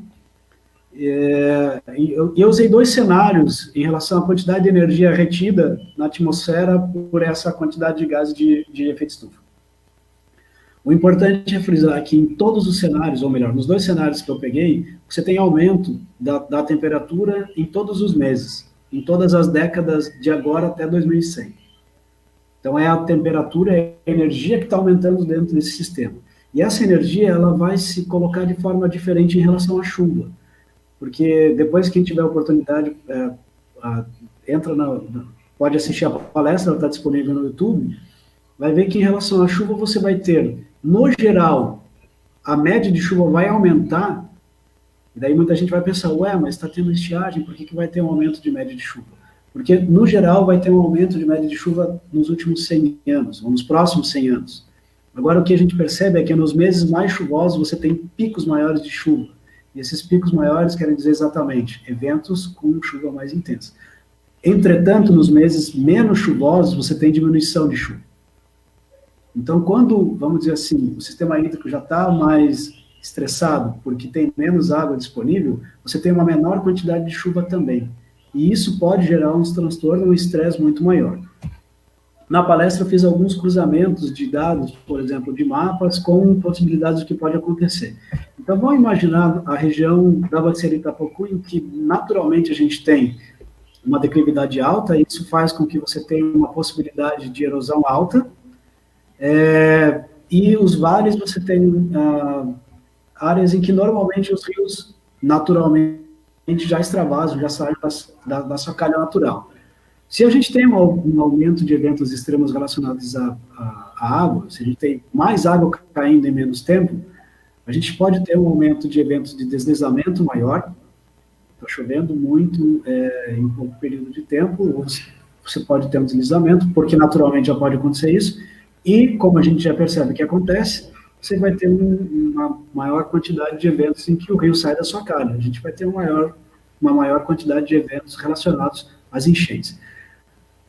Speaker 2: Eu usei 2 cenários em relação à quantidade de energia retida na atmosfera por essa quantidade de gases de efeito estufa. O importante é frisar que em todos os cenários, ou melhor, nos 2 cenários que eu peguei, você tem aumento da temperatura em todos os meses, em todas as décadas de agora até 2100. Então, é a temperatura, é a energia que está aumentando dentro desse sistema. E essa energia, ela vai se colocar de forma diferente em relação à chuva. Porque depois, quem tiver oportunidade, pode assistir a palestra, ela está disponível no YouTube, vai ver que em relação à chuva você vai ter, no geral, a média de chuva vai aumentar, e daí muita gente vai pensar, mas está tendo estiagem, por que vai ter um aumento de média de chuva? Porque, no geral, vai ter um aumento de média de chuva nos últimos 100 anos, ou nos próximos 100 anos. Agora, o que a gente percebe é que nos meses mais chuvosos você tem picos maiores de chuva. E esses picos maiores querem dizer exatamente eventos com chuva mais intensa. Entretanto, nos meses menos chuvosos você tem diminuição de chuva. Então, quando, vamos dizer assim, o sistema hídrico já está mais estressado porque tem menos água disponível, você tem uma menor quantidade de chuva também. E isso pode gerar um transtorno, um estresse muito maior. Na palestra eu fiz alguns cruzamentos de dados, por exemplo, de mapas, com possibilidades do que pode acontecer. Então, vamos imaginar a região da Bacia de Itapocu, em que naturalmente a gente tem uma declividade alta, e isso faz com que você tenha uma possibilidade de erosão alta, E os vales, você tem áreas em que normalmente os rios naturalmente já extravasam, já saem da sua calha natural. Se a gente tem um aumento de eventos extremos relacionados à água, se a gente tem mais água caindo em menos tempo, a gente pode ter um aumento de eventos de deslizamento maior. Está chovendo muito em pouco período de tempo, você pode ter um deslizamento, porque naturalmente já pode acontecer isso, e como a gente já percebe que acontece, você vai ter uma maior quantidade de eventos em que o rio sai da sua calha. A gente vai ter uma maior quantidade de eventos relacionados às enchentes.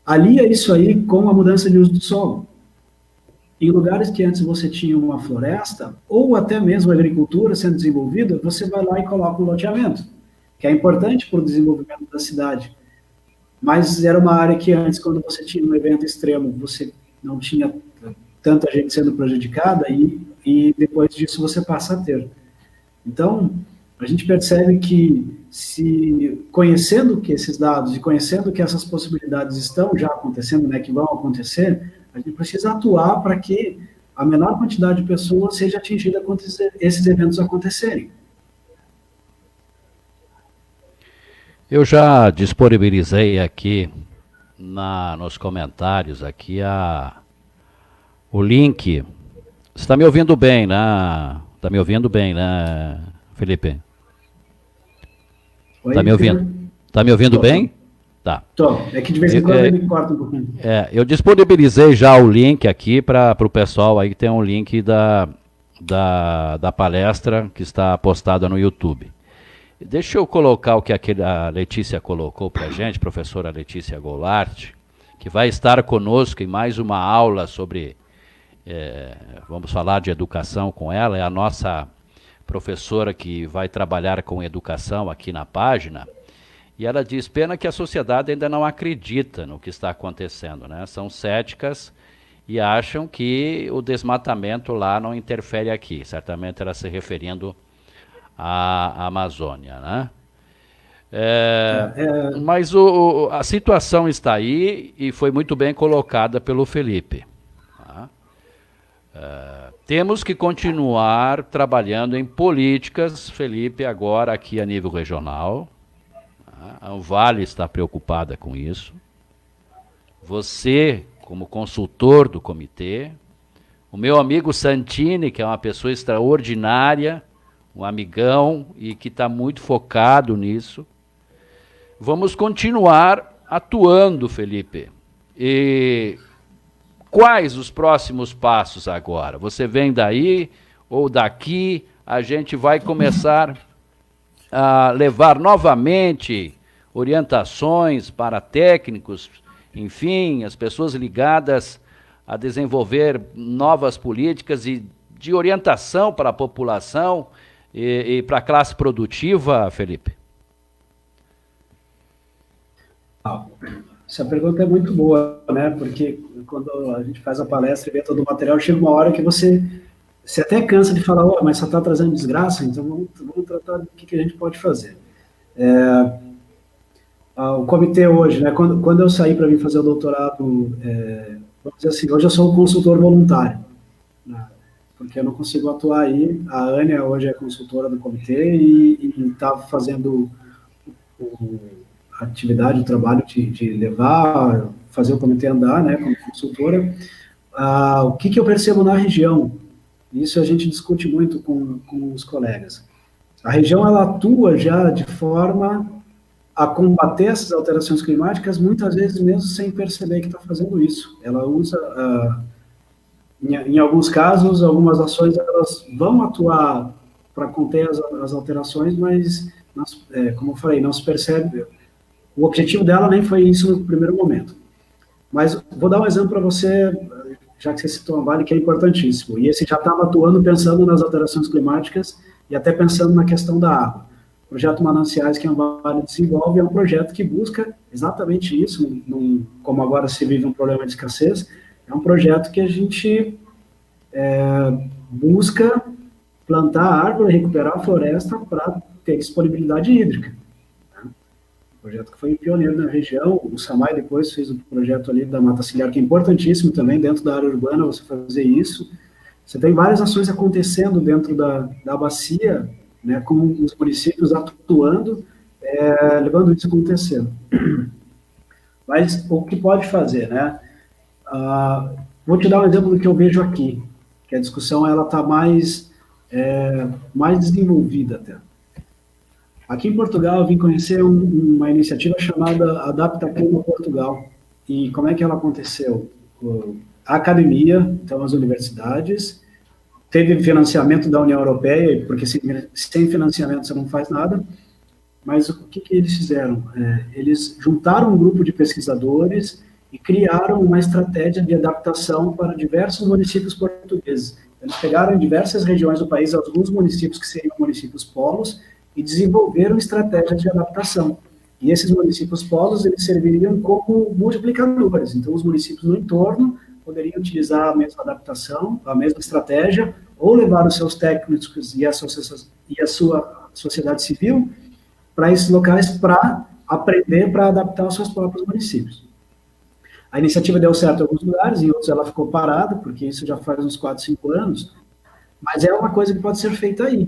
Speaker 2: Alia isso aí com a mudança de uso do solo. Em lugares que antes você tinha uma floresta, ou até mesmo a agricultura sendo desenvolvida, você vai lá e coloca um loteamento, que é importante para o desenvolvimento da cidade. Mas era uma área que antes, quando você tinha um evento extremo, você não tinha tanta gente sendo prejudicada, e depois disso você passa a ter. Então, a gente percebe que, se conhecendo que esses dados e conhecendo que essas possibilidades estão já acontecendo, né, que vão acontecer, a gente precisa atuar para que a menor quantidade de pessoas seja atingida quando esses eventos acontecerem.
Speaker 1: Eu já disponibilizei aqui nos comentários aqui o link. Você está me ouvindo bem, né? Está me ouvindo bem, né, Felipe? Está me ouvindo? Está me ouvindo bem? Tá.
Speaker 2: Tô. É que de vez em quando ele corta um pouquinho.
Speaker 1: Eu disponibilizei já o link aqui para o pessoal aí, que tem um link da palestra que está postada no YouTube. Deixa eu colocar o que a Letícia colocou para a gente, professora Letícia Goulart, que vai estar conosco em mais uma aula sobre, vamos falar de educação com ela, é a nossa professora que vai trabalhar com educação aqui na página, e ela diz, pena que a sociedade ainda não acredita no que está acontecendo, né? São céticas e acham que o desmatamento lá não interfere aqui, certamente ela se referindo à Amazônia, né? Mas a situação está aí e foi muito bem colocada pelo Felipe. Tá? Temos que continuar trabalhando em políticas, Felipe, agora aqui a nível regional. Tá? A Vale está preocupada com isso. Você, como consultor do comitê, o meu amigo Santini, que é uma pessoa extraordinária, um amigão e que está muito focado nisso. Vamos continuar atuando, Felipe. E quais os próximos passos agora? Você vem daí ou daqui? A gente vai começar a levar novamente orientações para técnicos, enfim, as pessoas ligadas a desenvolver novas políticas e de orientação para a população e para a classe produtiva, Felipe?
Speaker 2: Essa pergunta é muito boa, né? Porque quando a gente faz a palestra e vê todo o material, chega uma hora que você até cansa de falar, mas só está trazendo desgraça, então vamos tratar do que a gente pode fazer. O comitê hoje, né? Quando eu saí para vir fazer o doutorado, vamos dizer assim, hoje eu sou um consultor voluntário, né? Porque eu não consigo atuar aí. A Ânia hoje é consultora do comitê e está fazendo a atividade, o trabalho de levar, fazer o comitê andar, né, como consultora. O que eu percebo na região? Isso a gente discute muito com os colegas. A região, ela atua já de forma a combater essas alterações climáticas, muitas vezes mesmo sem perceber que está fazendo isso. Ela usa... Em alguns casos, algumas ações elas vão atuar para conter as alterações, mas, como eu falei, não se percebe. O objetivo dela nem foi isso no primeiro momento. Mas vou dar um exemplo para você, já que você citou a Vale, que é importantíssimo. E esse já estava atuando pensando nas alterações climáticas e até pensando na questão da água. O projeto Mananciais, que a Vale desenvolve, é um projeto que busca exatamente isso, como agora se vive um problema de escassez. É um projeto que a gente busca plantar árvore, recuperar a floresta para ter disponibilidade hídrica. Né? Um projeto que foi pioneiro na região. O SAMAI depois fez um projeto ali da Mata Ciliar, que é importantíssimo também, dentro da área urbana, você fazer isso. Você tem várias ações acontecendo dentro da bacia, né, com os municípios atuando, levando isso a acontecer. Mas o que pode fazer, né? Vou te dar um exemplo do que eu vejo aqui, que a discussão ela está mais desenvolvida até. Aqui em Portugal, eu vim conhecer uma iniciativa chamada Adapta Clima Portugal. E como é que ela aconteceu? A academia, então as universidades, teve financiamento da União Europeia, porque sem financiamento você não faz nada, mas o que eles fizeram? Eles juntaram um grupo de pesquisadores e criaram uma estratégia de adaptação para diversos municípios portugueses. Eles pegaram em diversas regiões do país alguns municípios que seriam municípios polos e desenvolveram estratégias de adaptação. E esses municípios polos, eles serviriam como multiplicadores. Então, os municípios no entorno poderiam utilizar a mesma adaptação, a mesma estratégia, ou levar os seus técnicos e a sua sociedade civil para esses locais para aprender, para adaptar os seus próprios municípios. A iniciativa deu certo em alguns lugares, em outros ela ficou parada, porque isso já faz uns 4, 5 anos, mas é uma coisa que pode ser feita aí.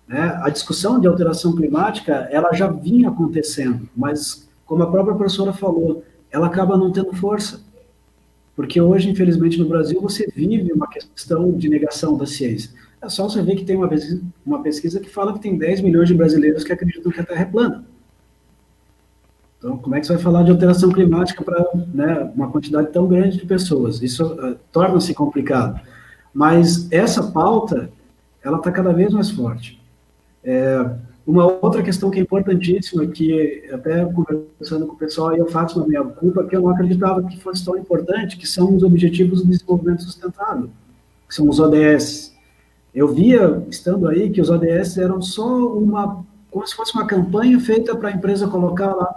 Speaker 2: Né? A discussão de alteração climática, ela já vinha acontecendo, mas, como a própria professora falou, ela acaba não tendo força. Porque hoje, infelizmente, no Brasil, você vive uma questão de negação da ciência. É só você ver que tem uma pesquisa que fala que tem 10 milhões de brasileiros que acreditam que a Terra é plana. Então, como é que você vai falar de alteração climática para, né, uma quantidade tão grande de pessoas? Isso torna-se complicado. Mas essa pauta, ela está cada vez mais forte. Uma outra questão que é importantíssima, que até conversando com o pessoal, eu faço na minha culpa, que eu não acreditava que fosse tão importante, que são os Objetivos do Desenvolvimento Sustentável, que são os ODS. Eu via, estando aí, que os ODS eram só como se fosse uma campanha feita para a empresa colocar lá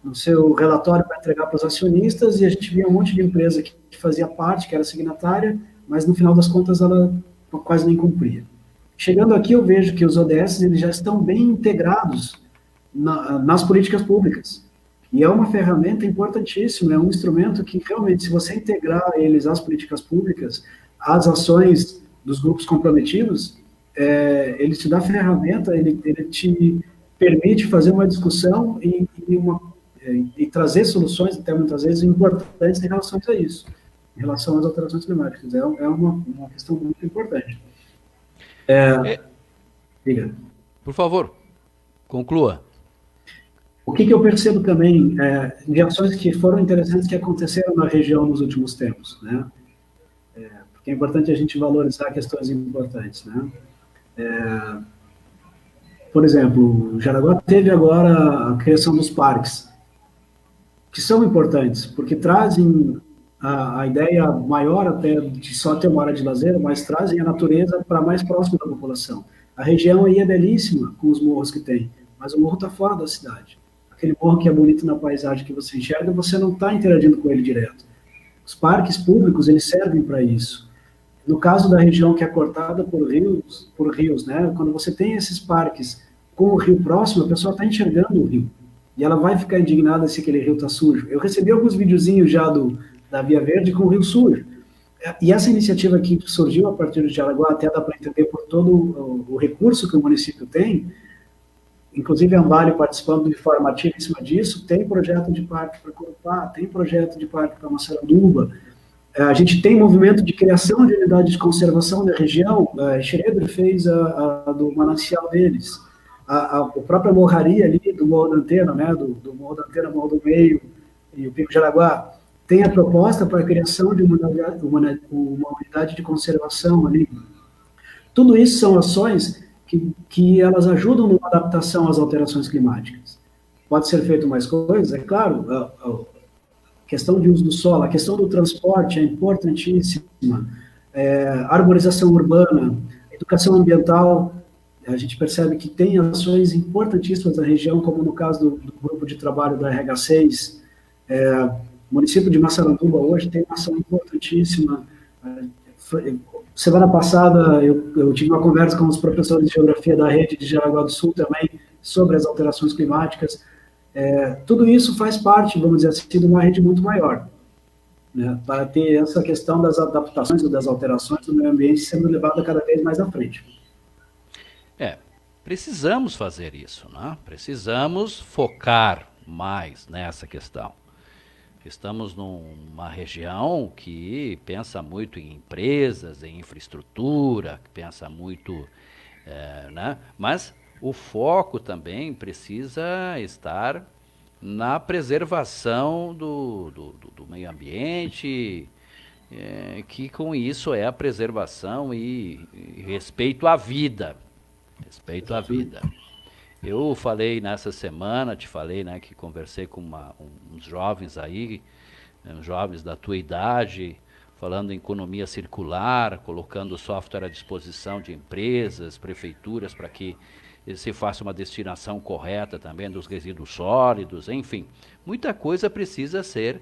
Speaker 2: no seu relatório para entregar para os acionistas, e a gente via um monte de empresa que fazia parte, que era signatária, mas no final das contas ela quase nem cumpria. Chegando aqui, eu vejo que os ODS eles já estão bem integrados nas políticas públicas. E é uma ferramenta importantíssima, é um instrumento que realmente, se você integrar eles às políticas públicas, às ações dos grupos comprometidos, ele te dá ferramenta, ele te permite fazer uma discussão e trazer soluções, até muitas vezes, importantes em relação a isso, em relação às alterações climáticas. É uma questão muito importante. Diga.
Speaker 1: Por favor, conclua.
Speaker 2: O que eu percebo também de ações que foram interessantes que aconteceram na região nos últimos tempos, né? Porque é importante a gente valorizar questões importantes, né? Por exemplo, Jaraguá teve agora a criação dos parques, que são importantes, porque trazem a ideia maior até de só ter uma área de lazer, mas trazem a natureza para mais próximo da população. A região aí é belíssima com os morros que tem, mas o morro está fora da cidade. Aquele morro que é bonito na paisagem que você enxerga, você não está interagindo com ele direto. Os parques públicos, eles servem para isso. No caso da região que é cortada por rios, né? Quando você tem esses parques com o rio próximo, a pessoa está enxergando o rio. E ela vai ficar indignada se aquele rio está sujo. Eu recebi alguns videozinhos já da Via Verde com o rio sujo. E essa iniciativa que surgiu a partir de Jaraguá, até dá para entender por todo o recurso que o município tem, inclusive a Ambale participando de forma ativa em cima disso, tem projeto de parque para Corupá, tem projeto de parque para Massaranduba, a gente tem movimento de criação de unidades de conservação da região, a Schroeder fez a do manancial deles, a própria morraria ali do Morro da Antena, né, do Morro da Antena, Morro do Meio e o Pico de Jaraguá, tem a proposta para a criação de uma unidade de conservação ali. Tudo isso são ações que elas ajudam na adaptação às alterações climáticas. Pode ser feito mais coisas, é claro, a questão de uso do solo, a questão do transporte é importantíssima, arborização urbana, educação ambiental, a gente percebe que tem ações importantíssimas na região, como no caso do grupo de trabalho da RH6, o município de Massaranduba hoje tem uma ação importantíssima. Semana passada eu tive uma conversa com os professores de geografia da rede de Jaraguá do Sul também sobre as alterações climáticas. Tudo isso faz parte, vamos dizer assim, de uma rede muito maior. né, para ter essa questão das adaptações ou das alterações do meio ambiente sendo levada cada vez mais à frente.
Speaker 1: Precisamos fazer isso, né? Precisamos focar mais nessa questão. Estamos numa região que pensa muito em empresas, em infraestrutura, que pensa muito, né? Mas o foco também precisa estar na preservação do meio ambiente, que com isso é a preservação e respeito à vida. Respeito à vida. Eu falei nessa semana, te falei, né, que conversei com uns jovens aí, uns jovens da tua idade, falando em economia circular, colocando software à disposição de empresas, prefeituras, para que se faça uma destinação correta também dos resíduos sólidos, enfim. Muita coisa precisa ser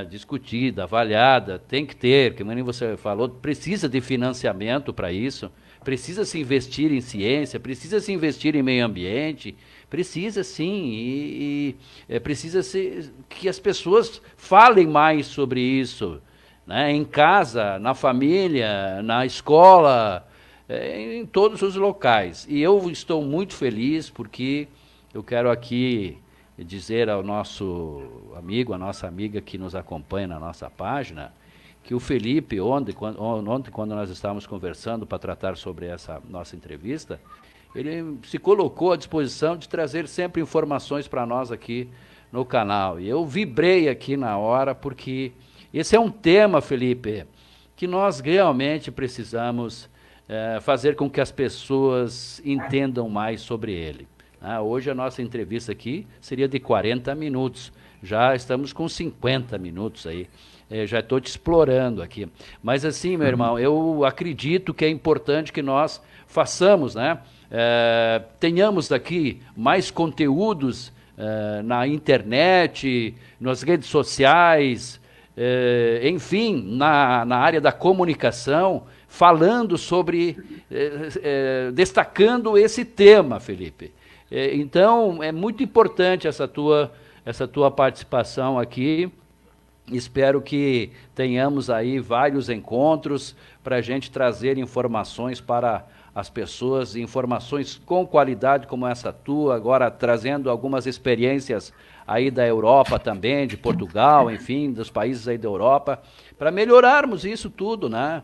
Speaker 1: discutida, avaliada, tem que ter, como nem você falou, precisa de financiamento para isso, precisa se investir em ciência, precisa se investir em meio ambiente, precisa sim, precisa que as pessoas falem mais sobre isso, né? Em casa, na família, na escola, em todos os locais. E eu estou muito feliz porque eu quero aqui dizer ao nosso amigo, a nossa amiga que nos acompanha na nossa página, que o Felipe, ontem, quando nós estávamos conversando para tratar sobre essa nossa entrevista, ele se colocou à disposição de trazer sempre informações para nós aqui no canal. E eu vibrei aqui na hora, porque esse é um tema, Felipe, que nós realmente precisamos fazer com que as pessoas entendam mais sobre ele. Hoje a nossa entrevista aqui seria de 40 minutos, já estamos com 50 minutos aí. Já estou te explorando aqui. Mas assim, meu irmão, eu acredito que é importante que nós façamos, né? Tenhamos aqui mais conteúdos na internet, nas redes sociais, enfim, na área da comunicação, falando sobre, destacando esse tema, Felipe. Então, é muito importante essa tua participação aqui. Espero que tenhamos aí vários encontros para a gente trazer informações para as pessoas, informações com qualidade como essa tua, agora trazendo algumas experiências aí da Europa também, de Portugal, enfim, dos países aí da Europa, para melhorarmos isso tudo, né?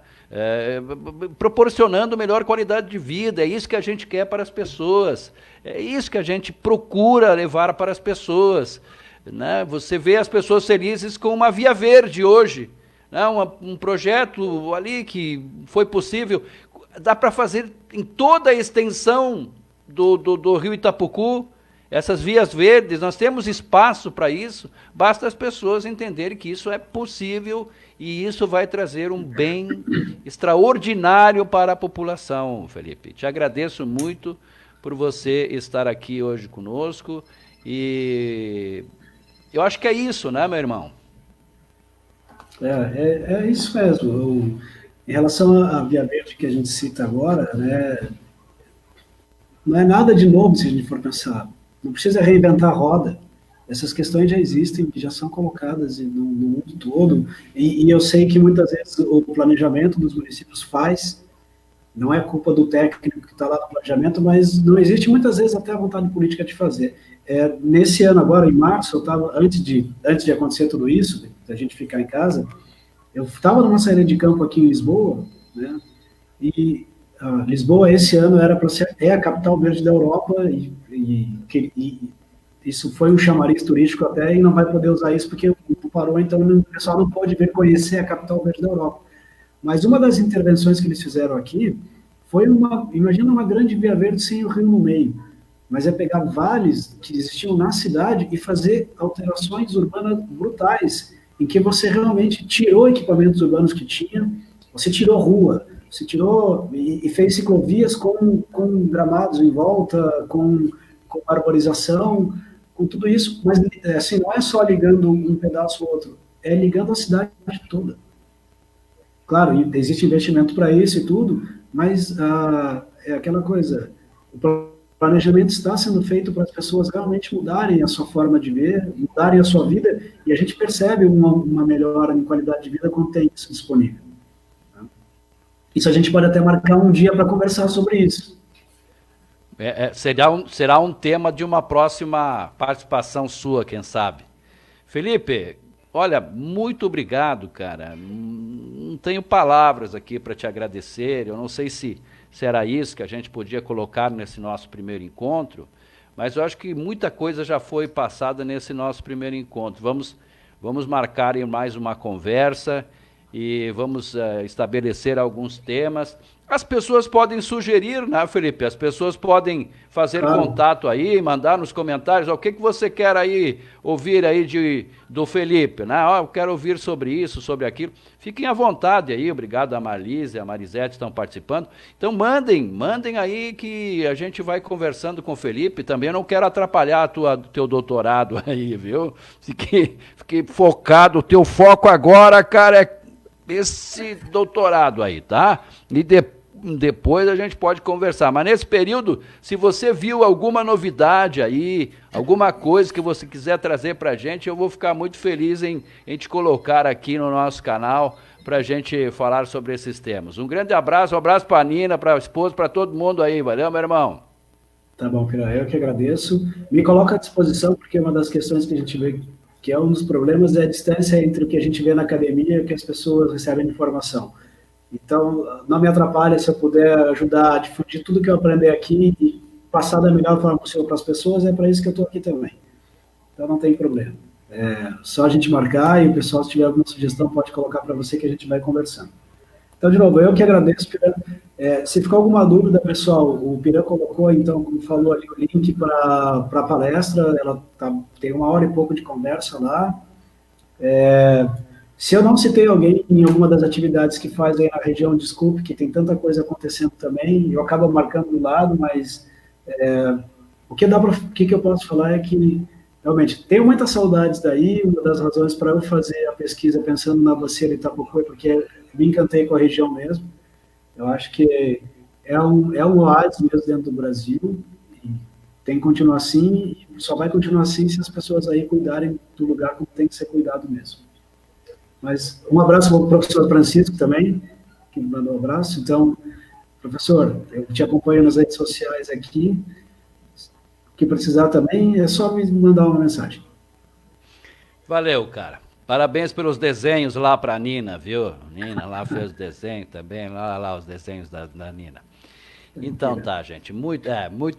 Speaker 1: Proporcionando melhor qualidade de vida, é isso que a gente quer para as pessoas, é isso que a gente procura levar para as pessoas. Né? Você vê as pessoas felizes com uma via verde hoje, né? Um projeto ali que foi possível, dá para fazer em toda a extensão do rio Itapucu, essas vias verdes, nós temos espaço para isso, basta as pessoas entenderem que isso é possível e isso vai trazer um bem extraordinário para a população, Felipe. Te agradeço muito por você estar aqui hoje conosco e eu acho que é isso, né, meu irmão?
Speaker 2: É isso mesmo. Em relação à Via Verde que a gente cita agora, né, não é nada de novo se a gente for pensar. Não precisa reinventar a roda. Essas questões já existem, já são colocadas no mundo todo. E eu sei que muitas vezes o planejamento dos municípios faz, não é culpa do técnico que está lá no planejamento, mas não existe muitas vezes até a vontade política de fazer. Nesse ano agora, em março, eu estava, antes de acontecer tudo isso, da gente ficar em casa, eu estava numa saída de campo aqui em Lisboa, né? E Lisboa esse ano era para ser a capital verde da Europa e isso foi um chamariz turístico até e não vai poder usar isso porque o mundo parou, então o pessoal não pode vir conhecer a capital verde da Europa. Mas uma das intervenções que eles fizeram aqui foi imagina uma grande via verde sem o rio no meio, mas é pegar vales que existiam na cidade e fazer alterações urbanas brutais, em que você realmente tirou equipamentos urbanos que tinha, você tirou rua, você tirou e fez ciclovias com gramados em volta, com arborização, com tudo isso, mas assim, não é só ligando um pedaço ao outro, é ligando a cidade toda. Claro, existe investimento para isso e tudo, mas é aquela coisa, o planejamento está sendo feito para as pessoas realmente mudarem a sua forma de ver, mudarem a sua vida, e a gente percebe uma melhora em qualidade de vida quando tem isso disponível. Isso a gente pode até marcar um dia para conversar sobre isso.
Speaker 1: Será um tema de uma próxima participação sua, quem sabe. Felipe, olha, muito obrigado, cara. Não tenho palavras aqui para te agradecer. Eu não sei se era isso que a gente podia colocar nesse nosso primeiro encontro, mas eu acho que muita coisa já foi passada nesse nosso primeiro encontro. Vamos marcar mais uma conversa e vamos estabelecer alguns temas. As pessoas podem sugerir, né, Felipe? As pessoas podem fazer contato aí, mandar nos comentários o que você quer aí ouvir aí do Felipe, né? Eu quero ouvir sobre isso, sobre aquilo. Fiquem à vontade aí, obrigado a Marlise, a Marisete estão participando. Então mandem aí que a gente vai conversando com o Felipe. Também não quero atrapalhar teu doutorado aí, viu? Fiquei focado, o teu foco agora, cara, é esse doutorado aí, tá? E depois a gente pode conversar. Mas nesse período, se você viu alguma novidade aí, alguma coisa que você quiser trazer pra gente, eu vou ficar muito feliz em te colocar aqui no nosso canal pra gente falar sobre esses temas. Um grande abraço, um abraço pra Nina, pra esposa, pra todo mundo aí. Valeu, meu irmão?
Speaker 2: Tá bom, Pira, eu que agradeço. Me coloca à disposição, porque uma das questões que a gente vê que é um dos problemas é a distância entre o que a gente vê na academia e o que as pessoas recebem de informação. Então, não me atrapalha se eu puder ajudar a difundir tudo que eu aprender aqui e passar da melhor forma possível para as pessoas, é para isso que eu estou aqui também. Então, não tem problema. Só a gente marcar e o pessoal, se tiver alguma sugestão, pode colocar para você que a gente vai conversando. Então, de novo, eu que agradeço, Pirã. Se ficou alguma dúvida, pessoal, o Pirã colocou, então, como falou ali, o link para a palestra, ela tem 1 hora e pouco de conversa lá. Se eu não citei alguém em alguma das atividades que faz aí na região, desculpe, que tem tanta coisa acontecendo também, eu acabo marcando do lado, mas o que eu posso falar é que, realmente, tenho muitas saudades daí. Uma das razões para eu fazer a pesquisa pensando na Bacia Itapuã é porque me encantei com a região mesmo. Eu acho que é um oásis mesmo dentro do Brasil, e tem que continuar assim, e só vai continuar assim se as pessoas aí cuidarem do lugar como tem que ser cuidado mesmo. Mas um abraço para o professor Francisco também, que me mandou um abraço. Então, professor, eu te acompanho nas redes sociais aqui. O que precisar também, é só me mandar uma mensagem.
Speaker 1: Valeu, cara. Parabéns pelos desenhos lá para a Nina, viu? Nina lá fez o desenho também, lá os desenhos da Nina. Então tá, gente, muito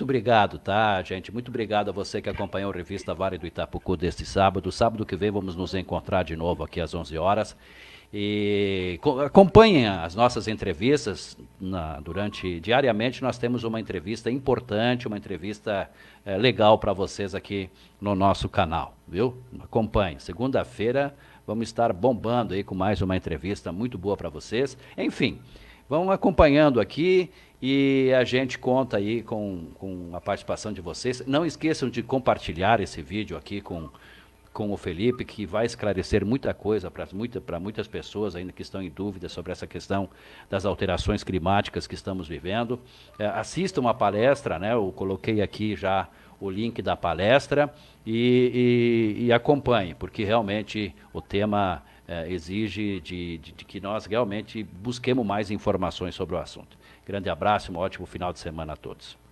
Speaker 1: obrigado, tá, gente? Muito obrigado a você que acompanhou a revista Vale do Itapucu deste sábado. Sábado que vem vamos nos encontrar de novo aqui às 11 horas. E acompanhem as nossas entrevistas. Diariamente nós temos uma entrevista importante, uma entrevista legal para vocês aqui no nosso canal, viu? Acompanhem. Segunda-feira vamos estar bombando aí com mais uma entrevista muito boa para vocês. Enfim, vão acompanhando aqui e a gente conta aí com a participação de vocês. Não esqueçam de compartilhar esse vídeo aqui com o Felipe, que vai esclarecer muita coisa para muitas pessoas ainda que estão em dúvida sobre essa questão das alterações climáticas que estamos vivendo. Assistam a palestra, né? Eu coloquei aqui já o link da palestra e acompanhem, porque realmente o tema exige de que nós realmente busquemos mais informações sobre o assunto. Grande abraço e um ótimo final de semana a todos.